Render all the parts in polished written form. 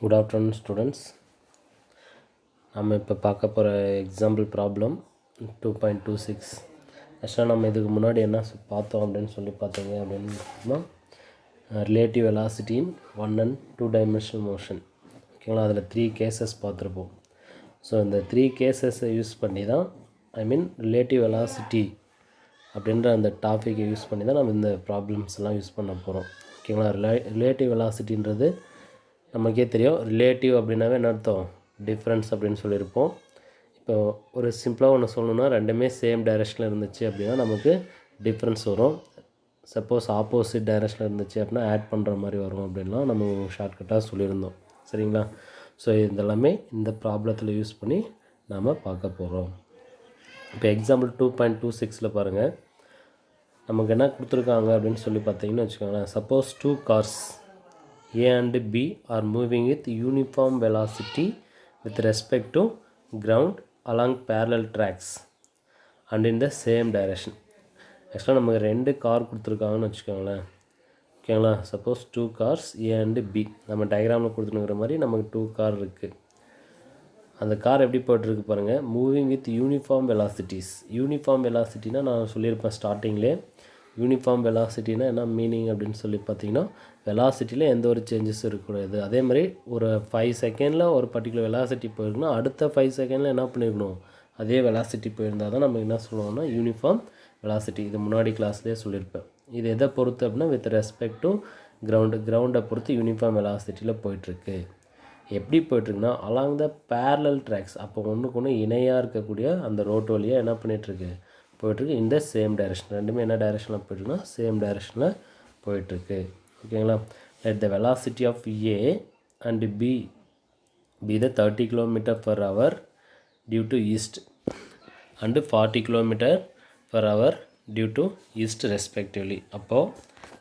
Good afternoon students. நம்ம இப்போ பார்க்க போகிற எக்ஸாம்பிள் ப்ராப்ளம் 2.26. ஆக்சுவலாக நம்ம இதுக்கு முன்னாடி என்ன பார்த்தோம் அப்படின்னு சொல்லி பார்த்தீங்க அப்படின்னா relative velocity in 1 and 2 dimensional motion. ஓகேங்களா, அதில் 3 கேசஸ் பார்த்துருப்போம். ஸோ இந்த 3 கேசஸை யூஸ் பண்ணி தான் ரிலேட்டிவ் வெலாசிட்டி அப்படின்ற அந்த டாப்பிக்கை யூஸ் பண்ணி தான் நம்ம இந்த ப்ராப்ளம்ஸ்லாம் யூஸ் பண்ண போகிறோம். ஓகேங்களா, ரிலேட்டிவ் வெலாசிட்டின்றது நமக்கே தெரியும். ரிலேட்டிவ் அப்படின்னாவே என்ன அர்த்தம்? டிஃப்ரென்ஸ் அப்படின்னு சொல்லியிருப்போம். இப்போ ஒரு சிம்பிளாக ஒன்று சொல்லணுன்னா, ரெண்டுமே சேம் டைரெக்ஷனில் இருந்துச்சு அப்படின்னா நமக்கு டிஃப்ரென்ஸ் வரும். சப்போஸ் ஆப்போசிட் டைரெக்ஷனில் இருந்துச்சு அப்படின்னா ஆட் பண்ணுற மாதிரி வரும் அப்படின்லாம் நம்ம ஷார்ட்கட்டாக சொல்லியிருந்தோம். சரிங்களா? ஸோ இதெல்லாமே இந்த ப்ராப்ளத்தில் யூஸ் பண்ணி நாம் பார்க்க போகிறோம். இப்போ எக்ஸாம்பிள் 2.26 பாருங்கள். நமக்கு என்ன கொடுத்துருக்காங்க அப்படின்னு சொல்லி பார்த்தீங்கன்னு வச்சுக்கோங்களேன். Suppose 2 cars A and B are moving with uniform velocity with respect to ground along parallel tracks and in the same direction. ஆக்சுவலாக நமக்கு 2 கார் கொடுத்துருக்காங்கன்னு வச்சுக்கோங்களேன். ஓகேங்களா, suppose 2 cars A and B, நம்ம டயக்ராமில் கொடுத்துருக்கிற மாதிரி நமக்கு 2 கார் இருக்குது. அந்த கார் எப்படி போய்ட்டுருக்கு பாருங்கள். Moving with uniform velocities. Uniform வெலாசிட்டினா நான் சொல்லியிருப்பேன் ஸ்டார்டிங்லேயே. யூனிஃபார்ம் வெலாசிட்டினா என்ன மீனிங் அப்படின்னு சொல்லி பார்த்தீங்கன்னா, வெலாசிட்டியில் எந்த ஒரு சேஞ்சஸும் இருக்கக்கூடாது. அதே மாதிரி ஒரு 5 செகண்டில் ஒரு பர்டிகுலர் வெலாசிட்டி போயிருக்குன்னா அடுத்த 5 செகண்டில் என்ன பண்ணியிருக்கணும், அதே வெலாசிட்டி போயிருந்தால் தான் நம்ம என்ன சொல்லுவோம்னா யூனிஃபார்ம் வெலாசிட்டி. இது முன்னாடி கிளாஸ்லேயே சொல்லியிருப்பேன். இது எதை பொறுத்து அப்படின்னா வித் ரெஸ்பெக்ட் டு கிரவுண்டை பொறுத்து யூனிஃபார்ம் வெலாசிட்டியில் போயிட்டுருக்கு. எப்படி போய்ட்டுருக்குன்னா அலாங் த பேரலல் ட்ராக்ஸ். அப்போ ஒன்றுக்கு ஒன்று இணையாக இருக்கக்கூடிய அந்த ரோட்டு வழியாக என்ன பண்ணிகிட்ருக்கு, போய்ட்டுருக்கு. இந்த சேம் டைரெக்ஷன். ரெண்டுமே என்ன டைரெக்ஷனில் போய்ட்டுருக்குன்னா சேம் டைரெக்ஷனில் போயிட்டுருக்கு. ஓகேங்களா. Let the velocity of A and B be the 30 km/h due to east and 40 km/h due to east respectively. அப்போது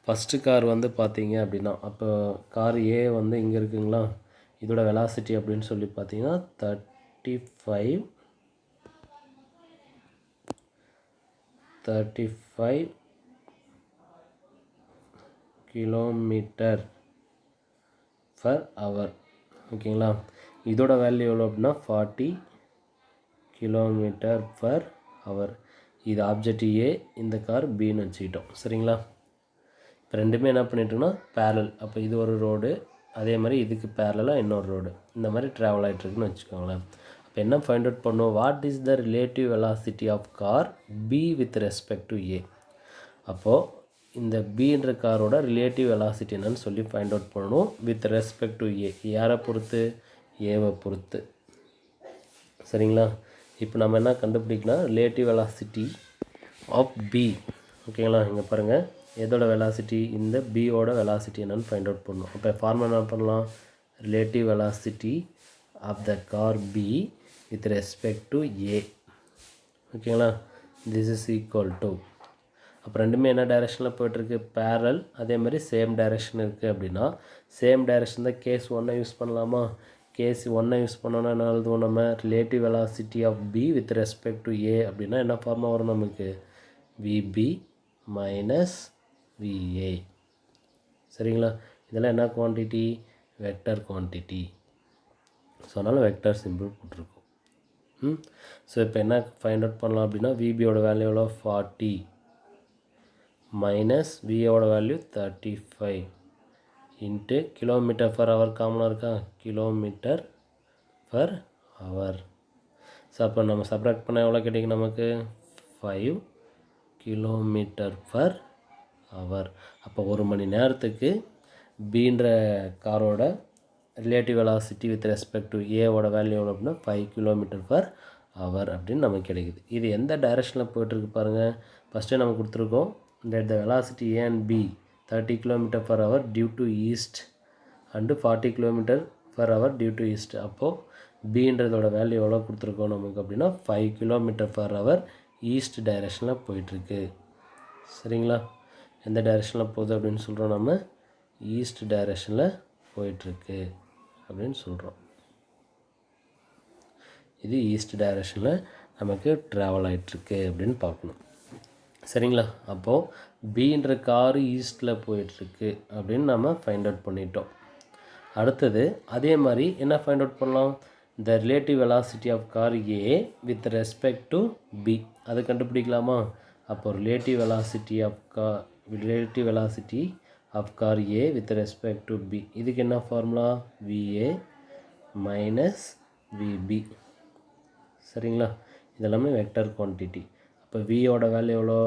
ஃபஸ்ட்டு கார் வந்து பார்த்தீங்க அப்படின்னா, அப்போ கார் A வந்து இங்கே இருக்குங்களா, இதோட வெலாசிட்டி அப்படின்னு சொல்லி பார்த்தீங்கன்னா 35 km/h. ஓகேங்களா. இதோட வேல்யூ எவ்வளோ அப்படின்னா 40 km/h. இது ஆப்ஜெக்ட் A, இந்த கார் Bன்னு வச்சுக்கிட்டோம். சரிங்களா. இப்போ ரெண்டுமே என்ன பண்ணிட்டுருக்குன்னா பேரல். அப்போ இது ஒரு ரோடு, அதே மாதிரி இதுக்கு பேரலாக இன்னொரு ரோடு, இந்த மாதிரி ட்ராவல் ஆகிட்டுருக்குன்னு வச்சுக்கோங்களேன். அப்போ என்ன ஃபைண்ட் அவுட் பண்ணுவோம், what is the relative velocity of car B with respect to A. அப்போது இந்த Bன்ற காரோட ரிலேட்டிவ் வெலாசிட்டி என்னன்னு சொல்லி ஃபைண்ட் அவுட் பண்ணணும் வித் ரெஸ்பெக்ட் டு A. யாரை பொறுத்து? ஏவை பொறுத்து. சரிங்களா. இப்போ நம்ம என்ன கண்டுபிடிக்கலாம், ரிலேட்டிவ் வெலாசிட்டி ஆஃப் B. ஓகேங்களா. இங்கே பாருங்கள், எதோட வெலாசிட்டி, இந்த பியோட வெலாசிட்டி என்னன்னு ஃபைண்ட் அவுட் பண்ணணும். அப்போ ஃபார்முலா என்ன பண்ணலாம், relative velocity of the car B with respect to A. ஓகேங்களா. திஸ் இஸ் ஈக்குவல் டு, அப்போ ரெண்டுமே என்ன டைரெக்ஷனில் போய்ட்டுருக்கு, பேரல். அதே மாதிரி சேம் டைரெக்ஷன் இருக்குது அப்படின்னா சேம் டைரெக்ஷன் தான் கேஸ் 1 யூஸ் பண்ணலாமா. கேஸ் 1 யூஸ் பண்ணோன்னா என்ன எழுதுவோம் நம்ம, relative velocity of B with respect to A அப்படின்னா என்ன ஃபார்மாக வரும் நமக்கு, VB மைனஸ் VA. சரிங்களா. இதெல்லாம் என்ன குவான்டிட்டி, வெக்டர் குவான்டிட்டி. ஸோ அதனால் வெக்டர் சிம்பிள் போட்டிருக்கோம். ஸோ இப்போ என்ன ஃபைண்ட் அவுட் பண்ணலாம் அப்படின்னா, VBயோட வேல்யூ எவ்வளோ 40 மைனஸ் VAவோட வேல்யூ 35 இன்ட்டு km/h காமனாக இருக்கா, km/h. ஸோ அப்போ நம்ம சப்ராக்ட் பண்ண எவ்வளோ கிடைக்கும் நமக்கு, 5 km/h. அப்போ ஒரு மணி நேரத்துக்கு Bன்ற காரோட relative velocity with respect to ஏவோட வேல்யூ எவ்வளோ அப்படின்னா 5 km/h அப்படின்னு நமக்கு கிடைக்குது. இது எந்த டைரெக்ஷனில் போய்ட்டுருக்கு பாருங்கள். ஃபஸ்ட்டே நம்ம கொடுத்துருக்கோம், let the velocity A and B 30 km/h due to east and 40 km/h due to east. அப்போது Bன்றதோட வேல்யூ எவ்வளோ கொடுத்துருக்கோம் நமக்கு அப்படின்னா 5 km/h ஈஸ்ட் டைரெக்ஷனில் போயிட்டுருக்கு. சரிங்களா. எந்த டைரெக்ஷனில் போகுது அப்படின்னு சொல்கிறோம், நம்ம ஈஸ்ட் டைரெக்ஷனில் போயிட்டுருக்கு அப்படின்னு சொல்கிறோம். இது ஈஸ்ட் டைரெக்ஷனில் நமக்கு ட்ராவல் ஆகிட்டுருக்கு அப்படின்னு பார்க்கணும். சரிங்களா. அப்போது Bன்ற காரு ஈஸ்ட்டில் போயிட்டுருக்கு அப்படின்னு நம்ம ஃபைண்ட் அவுட் பண்ணிட்டோம். அடுத்தது அதே மாதிரி என்ன ஃபைண்ட் அவுட் பண்ணலாம், the relative velocity of car A with respect to B, அதை கண்டுபிடிக்கலாமா. அப்போ relative velocity of car A with respect to B, இதுக்கு என்ன ஃபார்முலா, விஏ மைனஸ் விபி. சரிங்களா, இதெல்லாமே வெக்டர் குவான்டிட்டி. அப்போ வியோட வேல்யூ எவ்வளோ,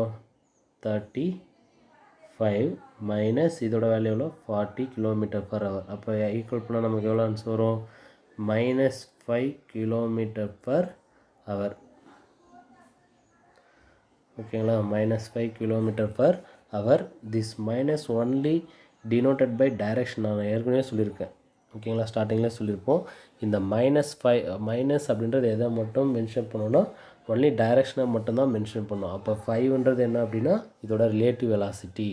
35 மைனஸ் இதோட வேல்யூ எவ்வளோ, 40 km/h. அப்போ ஈக்குவல் பண்ணால் நமக்கு எவ்வளோ ஆன்சர் வரும், -5 km/h. ஓகேங்களா, -5 km/h. This minus only denoted by direction. நான் ஏற்கனவே சொல்லியிருக்கேன். ஓகேங்களா, ஸ்டார்டிங்கில் சொல்லியிருப்போம். இந்த மைனஸ் அப்படின்றது எதை மட்டும் மென்ஷன் பண்ணோன்னா, ஒன்லி டைரக்ஷனை மட்டும்தான் மென்ஷன் பண்ணோம். அப்போ 5ன்றது என்ன அப்படின்னா இதோட ரிலேட்டிவ் வெலாசிட்டி.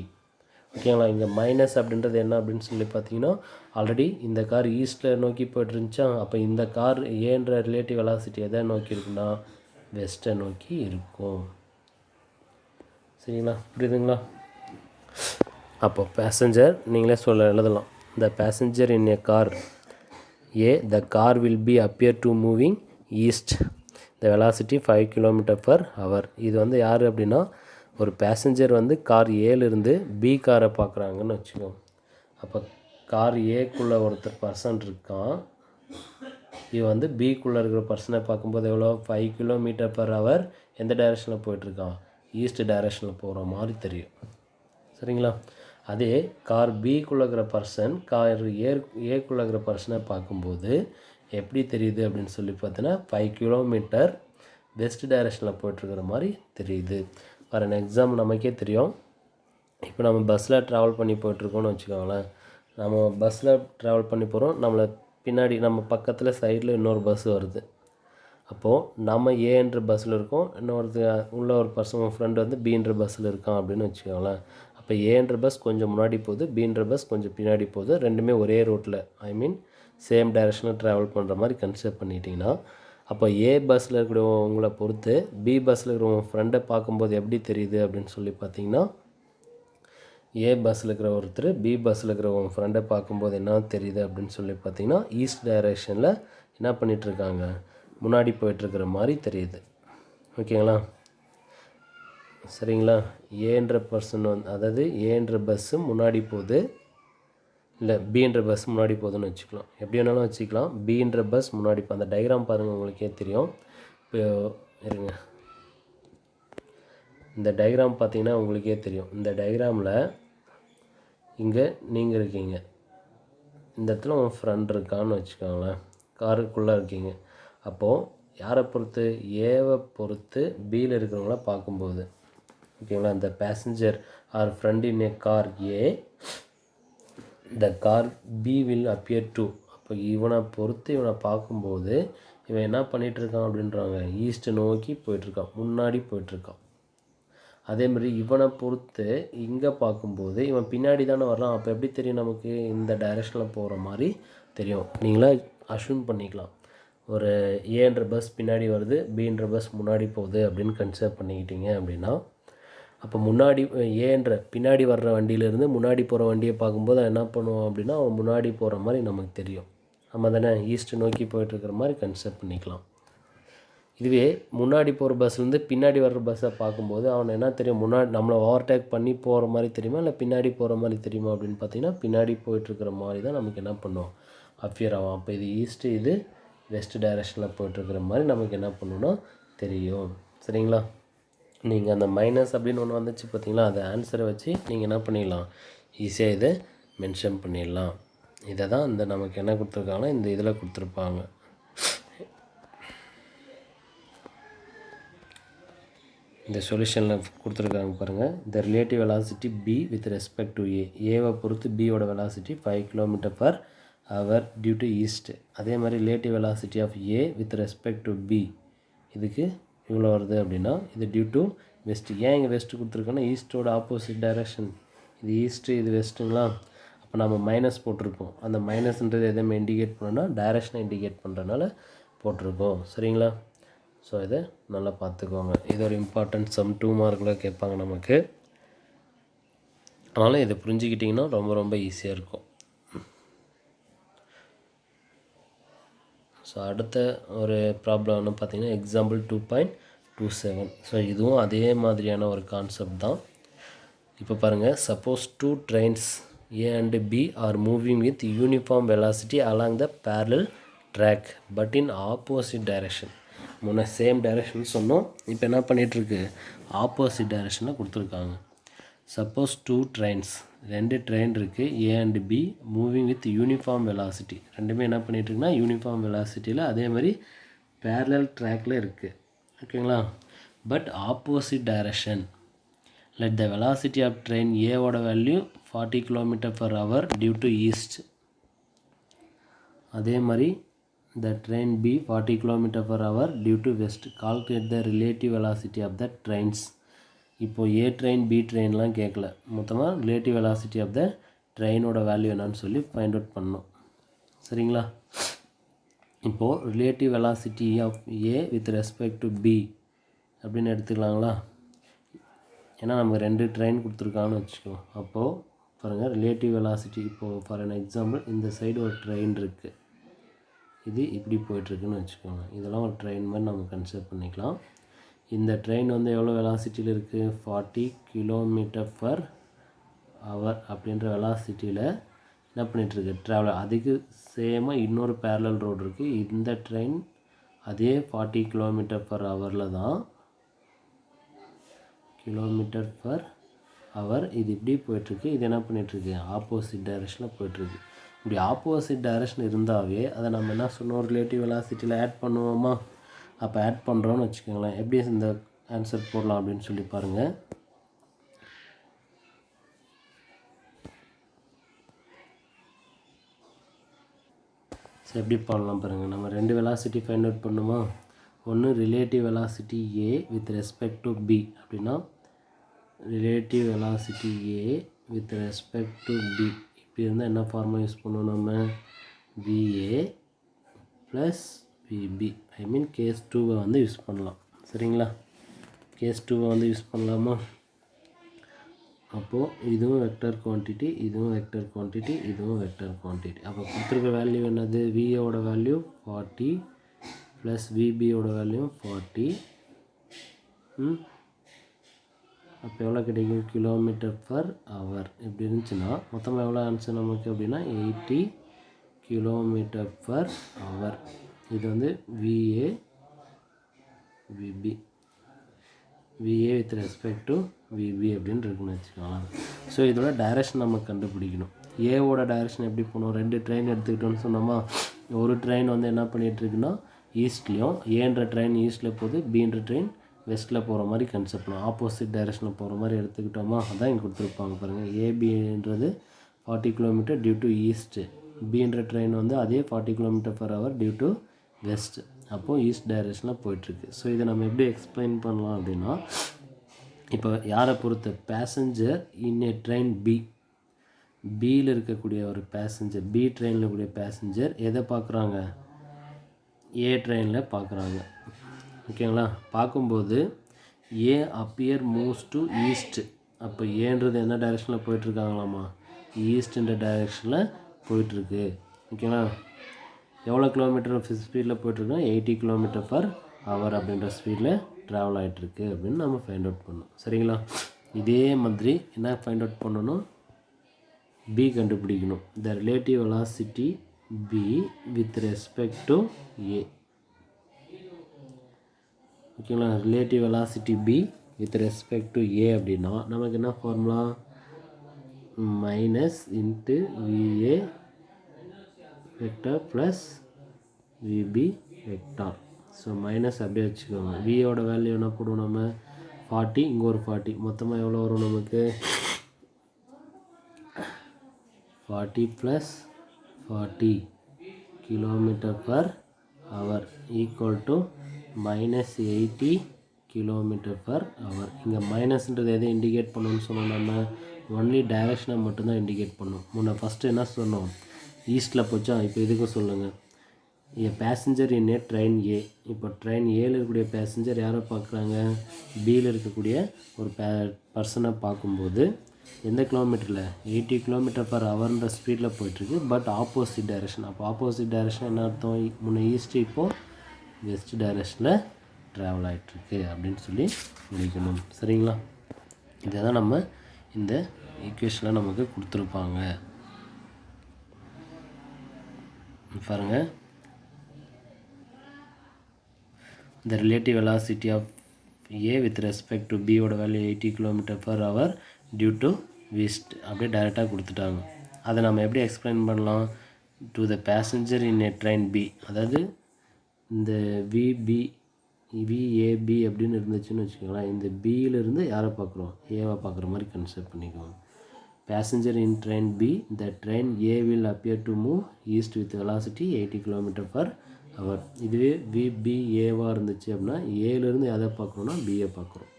ஓகேங்களா, இங்கே மைனஸ் அப்படின்றது என்ன அப்படின்னு சொல்லி பார்த்தீங்கன்னா, ஆல்ரெடி இந்த கார் ஈஸ்ட்டில் நோக்கி போய்ட்டு இருந்துச்சா, அப்போ இந்த கார் ஏன்ற ரிலேட்டிவ் வெலாசிட்டி எதை நோக்கி இருக்குன்னா வெஸ்ட்டை நோக்கி இருக்கும். சரிங்களா, புரியுதுங்களா. அப்போ பேசஞ்சர் நீங்களே எழுதலாம், the passenger in a car A, the car will be appear to moving east, the velocity 5 km/h. இது வந்து யார் அப்படின்னா, ஒரு பேசஞ்சர் வந்து கார் ஏலேருந்து பி காரை பார்க்குறாங்கன்னு வச்சுக்கோங்க. அப்போ கார் ஏக்குள்ளே ஒருத்தர் பர்சன் இருக்கான், இது வந்து பிக்குள்ளே இருக்கிற பர்சனை பார்க்கும்போது எவ்வளோ, 5 km/h எந்த டைரெக்ஷனில் போயிட்டுருக்கான், ஈஸ்ட் டைரெக்ஷனில் போகிற மாதிரி தெரியும். சரிங்களா, அதே கார் பிக்குள்ளே இருக்கிற பர்சன் கார் ஏக்குள்ளே இருக்கிற பர்சனை பார்க்கும்போது எப்படி தெரியுது அப்படின்னு சொல்லி பார்த்தீங்கன்னா 5 km வெஸ்ட் டைரெக்ஷனில் போய்ட்டுருக்கிற மாதிரி தெரியுது. ஃபார் அன் எக்ஸாம்பிள் நமக்கே தெரியும், இப்போ நம்ம பஸ்ஸில் ட்ராவல் பண்ணி போய்ட்ருக்கோன்னு வச்சுக்கோங்களேன். நம்ம பஸ்ஸில் ட்ராவல் பண்ணி போகிறோம், நம்மளை பின்னாடி நம்ம பக்கத்தில் சைடில் இன்னொரு பஸ் வருது. அப்போது நம்ம ஏன்ற பஸ்ஸில் இருக்கோம், உள்ள ஒரு பர்சன் ஃப்ரெண்டு வந்து பின்ற பஸ்ஸில் இருக்கான் அப்படின்னு வச்சுக்கோங்களேன். இப்போ ஏன்ற பஸ் கொஞ்சம் முன்னாடி போகுது, பின்ற பஸ் கொஞ்சம் பின்னாடி போகுது, ரெண்டுமே ஒரே ரூட்டில் சேம் டைரெக்ஷனில் ட்ராவல் பண்ணுற மாதிரி கன்சிடர் பண்ணிட்டிங்கன்னா, அப்போ ஏ பஸ்ஸில் இருக்கிறவங்களை பொறுத்து பி பஸ்ஸில் இருக்கிறவங்க ஃப்ரெண்டை பார்க்கும்போது எப்படி தெரியுது அப்படின்னு சொல்லி பார்த்தீங்கன்னா, ஏ பஸ்ஸில் இருக்கிற ஒருத்தர் பி பஸ்ஸில் இருக்கிறவங்க ஃப்ரெண்டை பார்க்கும்போது என்ன தெரியுது அப்படின்னு சொல்லி பார்த்தீங்கன்னா, ஈஸ்ட் டைரெக்ஷனில் என்ன பண்ணிகிட்ருக்காங்க, முன்னாடி போயிட்டுருக்கிற மாதிரி தெரியுது. ஓகேங்களா, சரிங்களா. ஏன்ற பர்சன் அதாவது ஏன்ற பஸ்ஸு முன்னாடி போகுது, இல்லை பின்ற பஸ் முன்னாடி போகுதுன்னு வச்சுக்கலாம், எப்படி வேணாலும் வச்சுக்கலாம். பின்ற பஸ் முன்னாடி அந்த டயக்ராம் பாருங்கள், உங்களுக்கே தெரியும். இப்போ இருங்க, இந்த டயக்ராம் பார்த்தீங்கன்னா உங்களுக்கே தெரியும். இந்த டயக்ராமில் இங்கே நீங்கள் இருக்கீங்க, இந்த இடத்துல உங்கள் ஃப்ரெண்ட் இருக்கான்னு வச்சுக்கோங்களேன், காருக்குள்ளே இருக்கீங்க. அப்போது யாரை பொறுத்து, ஏவை பொறுத்து பியில் இருக்கிறவங்கள பார்க்கும்போது, ஓகேங்களா, இந்த passenger or friend in a car A, the car B will appear to. அப்போ இவனை பொறுத்து இவனை பார்க்கும்போது இவன் என்ன பண்ணிகிட்ருக்கான் அப்படின்றாங்க, ஈஸ்ட்டை நோக்கி போயிட்டுருக்கான், முன்னாடி போயிட்டுருக்கான். அதேமாதிரி இவனை பொறுத்து இங்கே பார்க்கும்போது இவன் பின்னாடி தானே வர்றான். அப்போ எப்படி தெரியும் நமக்கு, இந்த டைரெக்ஷனில் போகிற மாதிரி தெரியும். நீங்களே அஷ்யூம் பண்ணிக்கலாம், ஒரு ஏன்ற பஸ் பின்னாடி வருது, பின்ற பஸ் முன்னாடி போகுது அப்படின்னு கன்சிடர் பண்ணிக்கிட்டீங்க அப்படின்னா, அப்போ முன்னாடி ஏன்ற பின்னாடி வர்ற வண்டியிலேருந்து முன்னாடி போகிற வண்டியை பார்க்கும்போது என்ன பண்ணுவோம் அப்படின்னா, அவன் முன்னாடி போகிற மாதிரி நமக்கு தெரியும். நம்ம தானே ஈஸ்ட்டு நோக்கி போயிட்டுருக்கிற மாதிரி கன்சிடர் பண்ணிக்கலாம். இதுவே முன்னாடி போகிற பஸ்லேருந்து பின்னாடி வர்ற பஸ்ஸை பார்க்கும்போது அவனை என்ன தெரியும், முன்னாடி நம்மளை ஓவர்டேக் பண்ணி போகிற மாதிரி தெரியுமா, இல்லை பின்னாடி போகிற மாதிரி தெரியுமா அப்படின்னு பார்த்தீங்கன்னா, பின்னாடி போயிட்டுருக்கிற மாதிரி தான் நமக்கு என்ன பண்ணுவோம், அப்பியர் ஆகும். அப்போ இது ஈஸ்ட்டு, இது வெஸ்ட் டைரெக்ஷனில் போயிட்டுருக்கிற மாதிரி நமக்கு என்ன பண்ணணும்னா தெரியும். சரிங்களா, நீங்கள் அந்த மைனஸ் அப்படின்னு ஒன்று வந்துச்சு பார்த்தீங்களா, அந்த ஆன்சரை வச்சு நீங்கள் என்ன பண்ணிடலாம், ஈஸியாக இதை மென்ஷன் பண்ணிடலாம். இதை தான் இந்த நமக்கு என்ன கொடுத்துருக்காங்கன்னா இந்த இதில் கொடுத்துருப்பாங்க. இந்த சொல்யூஷனில் கொடுத்துருக்காங்க பாருங்கள். இந்த relative velocity B with respect to A, ஏவை பொறுத்து பியோட velocity 5 km/h due to east. அதே மாதிரி relative velocity of A with respect to B, இதுக்கு இவ்வளோ வருது அப்படின்னா இது டியூ டு வெஸ்ட். ஏன் இங்கே வெஸ்ட்டு கொடுத்துருக்கோன்னா ஈஸ்ட்டோட ஆப்போசிட் டைரெக்ஷன், இது ஈஸ்ட்டு இது வெஸ்ட்டுங்களா. அப்போ நம்ம மைனஸ் போட்டிருக்கோம், அந்த மைனஸ்ன்றது எதுவுமே இண்டிகேட் பண்ணோன்னா டைரெக்ஷனை இண்டிகேட் பண்ணுறதுனால போட்டிருக்கோம். சரிங்களா, ஸோ இதை நல்லா பார்த்துக்கோங்க. இது ஒரு இம்பார்ட்டன்ட் சம் 2 மார்க்கில் கேட்பாங்க நமக்கு. அதனால் இதை புரிஞ்சுக்கிட்டிங்கன்னா ரொம்ப ரொம்ப ஈஸியாக இருக்கும். ஸோ அடுத்த ஒரு ப்ராப்ளம் என்ன பார்த்தீங்கன்னா எக்ஸாம்பிள் 2.27. ஸோ இதுவும் அதே மாதிரியான ஒரு கான்செப்ட் தான். இப்போ பாருங்கள், suppose 2 trains A and B are moving with uniform velocity along the parallel track but in opposite direction. முன்ன சேம் டைரெக்ஷன் சொன்னோம், இப்போ என்ன பண்ணிகிட்ருக்கு, ஆப்போசிட் டைரெக்ஷனில் கொடுத்துருக்காங்க. சப்போஸ் 2 trains, 2 ட்ரெயின் இருக்குது, A and be moving with uniform velocity. ரெண்டுமே என்ன பண்ணிகிட்ருக்குன்னா uniform வெலாசிட்டியில் அதே மாதிரி பேரலல் ட்ராக்கில் இருக்குது. ஓகேங்களா? But opposite direction. Let the velocity of train ஏவோட value 40 km/h due to east. அதே மாதிரி the train B 40 km/h due to west. Calculate the relative velocity of the trains. இப்போ ஏ ட்ரெயின் பி ட்ரெயின்லாம் கேட்கல, மொத்தமாக ரிலேட்டிவ் வெலாசிட்டி ஆஃப் த ட்ரெயினோட value என்னன்னு சொல்லி ஃபைண்ட் அவுட் பண்ணோம். சரிங்களா? இப்போது relative velocity of A with respect to B அப்படின்னு எடுத்துக்கலாங்களா? ஏன்னா நம்ம 2 ட்ரெயின் கொடுத்துருக்கான்னு வச்சுக்கோ. அப்போது பாருங்கள், ரிலேட்டிவ் வெலாசிட்டி இப்போது ஃபார் அன் எக்ஸாம்பிள் இந்த சைடு ஒரு ட்ரெயின் இருக்குது, இது இப்படி போயிட்டுருக்குன்னு வச்சுக்கோங்க. இதெல்லாம் ஒரு ட்ரெயின் மாதிரி நம்ம கன்சிடர் பண்ணிக்கலாம். இந்த ட்ரெயின் வந்து எவ்வளோ வெலாசிட்டியில் இருக்குது, 40 km/h அப்படின்ற வெலாசிட்டியில் என்ன பண்ணிகிட்ருக்கு, ட்ராவல். அதுக்கு சேமாக இன்னொரு பேரலல் ரோடு இருக்குது. இந்த ட்ரெயின் அதே 40 km/h தான், km/h இது இப்படி போயிட்டுருக்கு. இது என்ன பண்ணிகிட்ருக்கு, ஆப்போசிட் டைரெக்ஷனில் போயிட்டுருக்கு. இப்படி ஆப்போசிட் டைரெக்ஷன் இருந்தாவே அதை நம்ம என்ன சொன்னோம், ரிலேட்டிவ் வெலாசிட்டியில் ஆட் பண்ணுவோமா? அப்போ ஆட் பண்ணுறோன்னு வச்சுக்கோங்களேன். எப்படி இந்த ஆன்சர் போடலாம் அப்படின்னு சொல்லி பாருங்கள். ஸோ எப்படி பண்ணலாம் பாருங்கள். நம்ம 2 வெலாசிட்டி ஃபைண்ட் அவுட் பண்ணுமா? ஒன்று relative velocity A with respect to B அப்படின்னா relative velocity A with respect to B இப்படி இருந்தால் என்ன ஃபார்முலா யூஸ் பண்ணுவோம் நம்ம, V A plus V B, I mean case 2 வந்து யூஸ் பண்ணலாம். சரிங்களா? கேஸ் 2 வந்து யூஸ் பண்ணலாமா? அப்போது இதுவும் வெக்டர் குவான்டிட்டி, இதுவும் வெக்டர் குவான்டிட்டி, இதுவும் வெக்டர் குவான்டிட்டி. அப்போ கொடுத்துருக்க வேல்யூ என்னது, விஏவோட வேல்யூ 40 ப்ளஸ் விபியோட வேல்யூ 40. அப்போ எவ்வளோ கிடைக்கும், km/h இப்படி இருந்துச்சுன்னா மொத்தமாக எவ்வளோ ஆன்சர் நமக்கு அப்படின்னா 80 km/h. இது வந்து V A V B, V A with respect to V B அப்படின்னு இருக்குன்னு வச்சுக்கோங்களேன். ஸோ இதோட டைரெக்ஷன் நம்ம கண்டுபிடிக்கணும். ஏவோட டைரெக்ஷன் எப்படி போகணும், 2 ட்ரெயின் எடுத்துக்கிட்டோன்னு சொன்னோமா. ஒரு ட்ரெயின் வந்து என்ன பண்ணிகிட்ருக்குன்னா ஈஸ்ட்லேயும், ஏன்ற ட்ரெயின் ஈஸ்ட்டில் போகுது, பின்ற ட்ரெயின் வெஸ்ட்டில் போகிற மாதிரி கன்செப்ட் பண்ணணும். ஆப்போசிட் டைரெக்ஷனில் போகிற மாதிரி எடுத்துக்கிட்டோமா. அதான் இங்கே கொடுத்துருப்பாங்க பாருங்கள். ஏபின்றது 40 km டியூ டு ஈஸ்ட்டு, பின்ற ட்ரெயின் வந்து அதே 40 km/h டியூ டு வெஸ்ட். அப்போது ஈஸ்ட் டைரெக்ஷனில் போயிட்டுருக்கு. ஸோ இதை நம்ம எப்படி எக்ஸ்பிளைன் பண்ணலாம் அப்படின்னா, இப்போ யாரை பொறுத்த, பேசஞ்சர் இன் ஏ ட்ரெயின் பி, பியில் இருக்கக்கூடிய ஒரு பேசஞ்சர், பி ட்ரெயினில் இருக்கக்கூடிய பேசஞ்சர் எதை பார்க்குறாங்க, ஏ ட்ரெயினில் பார்க்குறாங்க. ஓகேங்களா? பார்க்கும்போது ஏ அப்பியர் மூவ்ஸ் டு ஈஸ்ட். அப்போ ஏன்றது என்ன டைரெக்ஷனில் போயிட்டுருக்காங்களாமா, ஈஸ்ட்ன்ற டைரெக்ஷனில் போயிட்டுருக்கு. ஓகேங்களா? எவ்வளோ கிலோமீட்டர் ஸ்பீடில் போய்ட்டுருக்கோம், 80 km/h அப்படின்ற ஸ்பீடில் ட்ராவல் ஆகிட்டுருக்கு அப்படின்னு நம்ம ஃபைண்ட் அவுட் பண்ணணும். சரிங்களா? இதே மாதிரி என்ன ஃபைண்ட் அவுட் பண்ணணும், பி கண்டுபிடிக்கணும். The relative velocity B with respect to A. ஓகேங்களா? Relative velocity B with respect to A அப்படின்னா நமக்கு என்ன formula, minus into V A vector plus V B vector. So minus அப்படியே வச்சுக்கோங்க. வியோட வேல்யூ என்ன போடுவோம் நம்ம, 40, இங்கே ஒரு 40, மொத்தமாக எவ்வளோ வரும் நமக்கு, 40 plus 40 km/h equal to minus 80 km/h. இங்கே மைனஸ்ன்றது எதை இண்டிகேட் பண்ணணும்னு சொன்னோம், நம்ம ஒன்லி டைரெக்ஷனை மட்டும்தான் இண்டிகேட் பண்ணணும். முன்ன ஃபஸ்ட்டு என்ன சொன்னோம், ஈஸ்ட்டில் போச்சா. இப்போ இதுக்கும் சொல்லுங்கள், ஏ பேசஞ்சர் இன் ஏ ட்ரெயின் ஏ. இப்போ ட்ரெயின் ஏல இருக்கக்கூடிய பேசஞ்சர் யாரை பார்க்குறாங்க, பியில் இருக்கக்கூடிய ஒரு பர்சனை பார்க்கும்போது எந்த கிலோமீட்டரில் 80 km/hன்ற ஸ்பீடில் போயிட்டுருக்கு. But opposite direction. அப்போ ஆப்போசிட் டைரெக்ஷன் என்ன அர்த்தம்? முன்னே ஈஸ்ட்டு இப்போது வெஸ்ட் டைரெக்ஷனில் ட்ராவல் ஆகிட்டுருக்கு அப்படின்னு சொல்லி முடிக்கணும். சரிங்களா? இதை தான் நம்ம இந்த ஈக்குவேஷனில் நமக்கு கொடுத்துருப்பாங்க. பாருங்கள், the relative velocity of A with respect to B ஓட value 80 km/h due to west அப்படியே டைரெக்டாக கொடுத்துட்டாங்க. அதை நம்ம எப்படி எக்ஸ்பிளைன் பண்ணலாம்? to the passenger in a train B, அதாவது இந்த VAB அப்படின்னு இருந்துச்சுன்னு வச்சுக்கோங்களேன். இந்த பியிலிருந்து யாரை பார்க்குறோம்? ஏவை பார்க்குற மாதிரி கன்சிடர் பண்ணிக்குவோம். passenger in train B, the train A will appear to move east with velocity 80 km/h. இதுவே VBAவாக இருந்துச்சு அப்படின்னா ஏலேருந்து எதை பார்க்குறோன்னா பியை பார்க்குறோம்.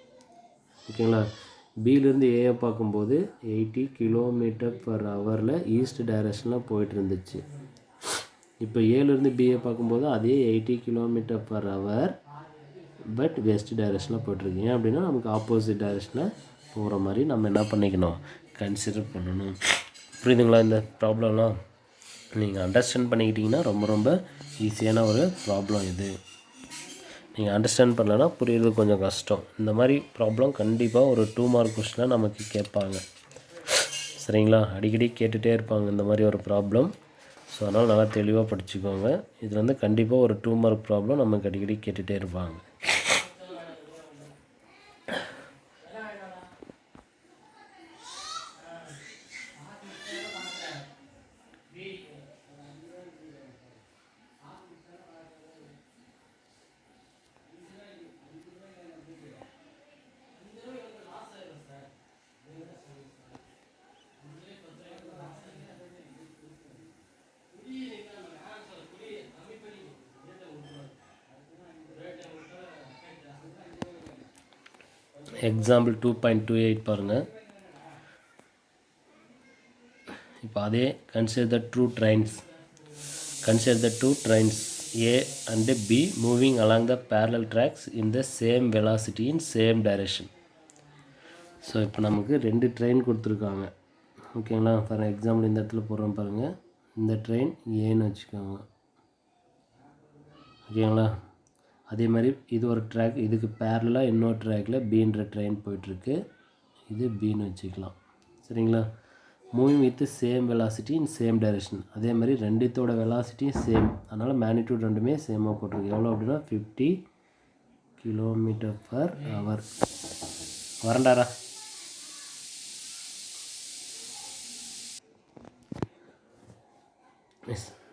ஓகேங்களா? பியிலேருந்து ஏயை பார்க்கும்போது 80 km/h ஈஸ்ட் டைரெக்ஷனில் போயிட்டு இருந்துச்சு. இப்போ ஏலேருந்து பியை பார்க்கும்போது அதே 80 km/h பட் வெஸ்ட் டைரெக்ஷனில் போய்ட்டுருக்கு. ஏன் அப்படின்னா நமக்கு ஆப்போசிட் டைரெக்ஷனில் போகிற மாதிரி நம்ம என்ன பண்ணிக்கணும்? கன்சிடர் பண்ணணும். புரியுதுங்களா? இந்த ப்ராப்ளம்லாம் நீங்கள் அண்டர்ஸ்டாண்ட் பண்ணிக்கிட்டிங்கன்னா ரொம்ப ரொம்ப ஈஸியான ஒரு ப்ராப்ளம் இது. நீங்கள் அண்டர்ஸ்டாண்ட் பண்ணலன்னா புரியுறது கொஞ்சம் கஷ்டம். இந்த மாதிரி ப்ராப்ளம் கண்டிப்பாக ஒரு 2 மார்க் கொஸ்டினில் நமக்கு கேட்பாங்க. சரிங்களா? அடிக்கடி கேட்டுகிட்டே இருப்பாங்க இந்த மாதிரி ஒரு ப்ராப்ளம். ஸோ அதனால் நல்லா தெளிவாக படிச்சுக்கோங்க. இதில் வந்து கண்டிப்பாக ஒரு 2 மார்க் ப்ராப்ளம் நமக்கு அடிக்கடி கேட்டுகிட்டே இருப்பாங்க. எக்ஸாம்பிள் 2.28 பாருங்கள். இப்போ அதே consider the two trains A and B moving along the parallel tracks in the same velocity in same direction. So இப்போ நமக்கு 2 ட்ரெயின் கொடுத்துருக்காங்க. ஓகேங்களா? ஃபார் எக்ஸாம்பிள் இந்த இடத்துல போடுறோம் பாருங்கள். இந்த ட்ரெயின் ஏன்னு வச்சுக்கோங்க. ஓகேங்களா? அதே மாதிரி இது ஒரு ட்ராக், இதுக்கு பேரலாக இன்னொரு ட்ராக்கில் பீன்ற ட்ரெயின் போயிட்டுருக்கு. இது பீன்னு வச்சுக்கலாம். சரிங்களா? Moving with same velocity in same direction. அதே மாதிரி ரெண்டுத்தோட வெலாசிட்டியும் சேம். அதனால் மேக்னிடியூட் ரெண்டுமே சேமாக போட்டிருக்கு. எவ்வளோ அப்படின்னா 50 km/h. வரண்டாரா?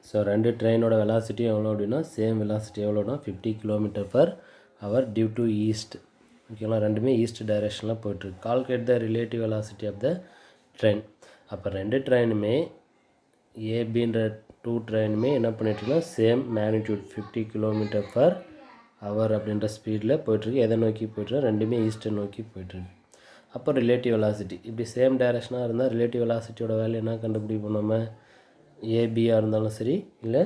ஸோ ரெண்டு ட்ரெயினோட வெலாசிட்டி எவ்வளோ அப்படின்னா சேம் வெலாசிட்டி எவ்வளோனா 50 km/h டியூ டு ஈஸ்ட். ஓகேங்களா? ரெண்டுமே ஈஸ்ட் டைரெக்ஷனில் போய்ட்டுருக்கு. Calculate the relative velocity of the train. அப்போ ரெண்டு ட்ரெயினுமே ஏபின்ற 2 ட்ரெயினுமே என்ன பண்ணிட்டுருக்கோம்? சேம் மேக்னிடியூட் 50 km/h அப்படின்ற ஸ்பீடில் போய்ட்டுருக்கு. எதை நோக்கி போய்ட்டுருக்கு? ரெண்டுமே ஈஸ்ட்டை நோக்கி போய்ட்டுருக்கு. அப்போ ரிலேட்டிவ் வெலாசிட்டி இப்படி சேம் டைரெக்ஷனாக இருந்தால் ரிலேட்டிவ் வெலாசிட்டியோட வேல்யூ என்ன கண்டுபிடிப்போம்? நம்ம ஏபியாக இருந்தாலும் சரி இல்லை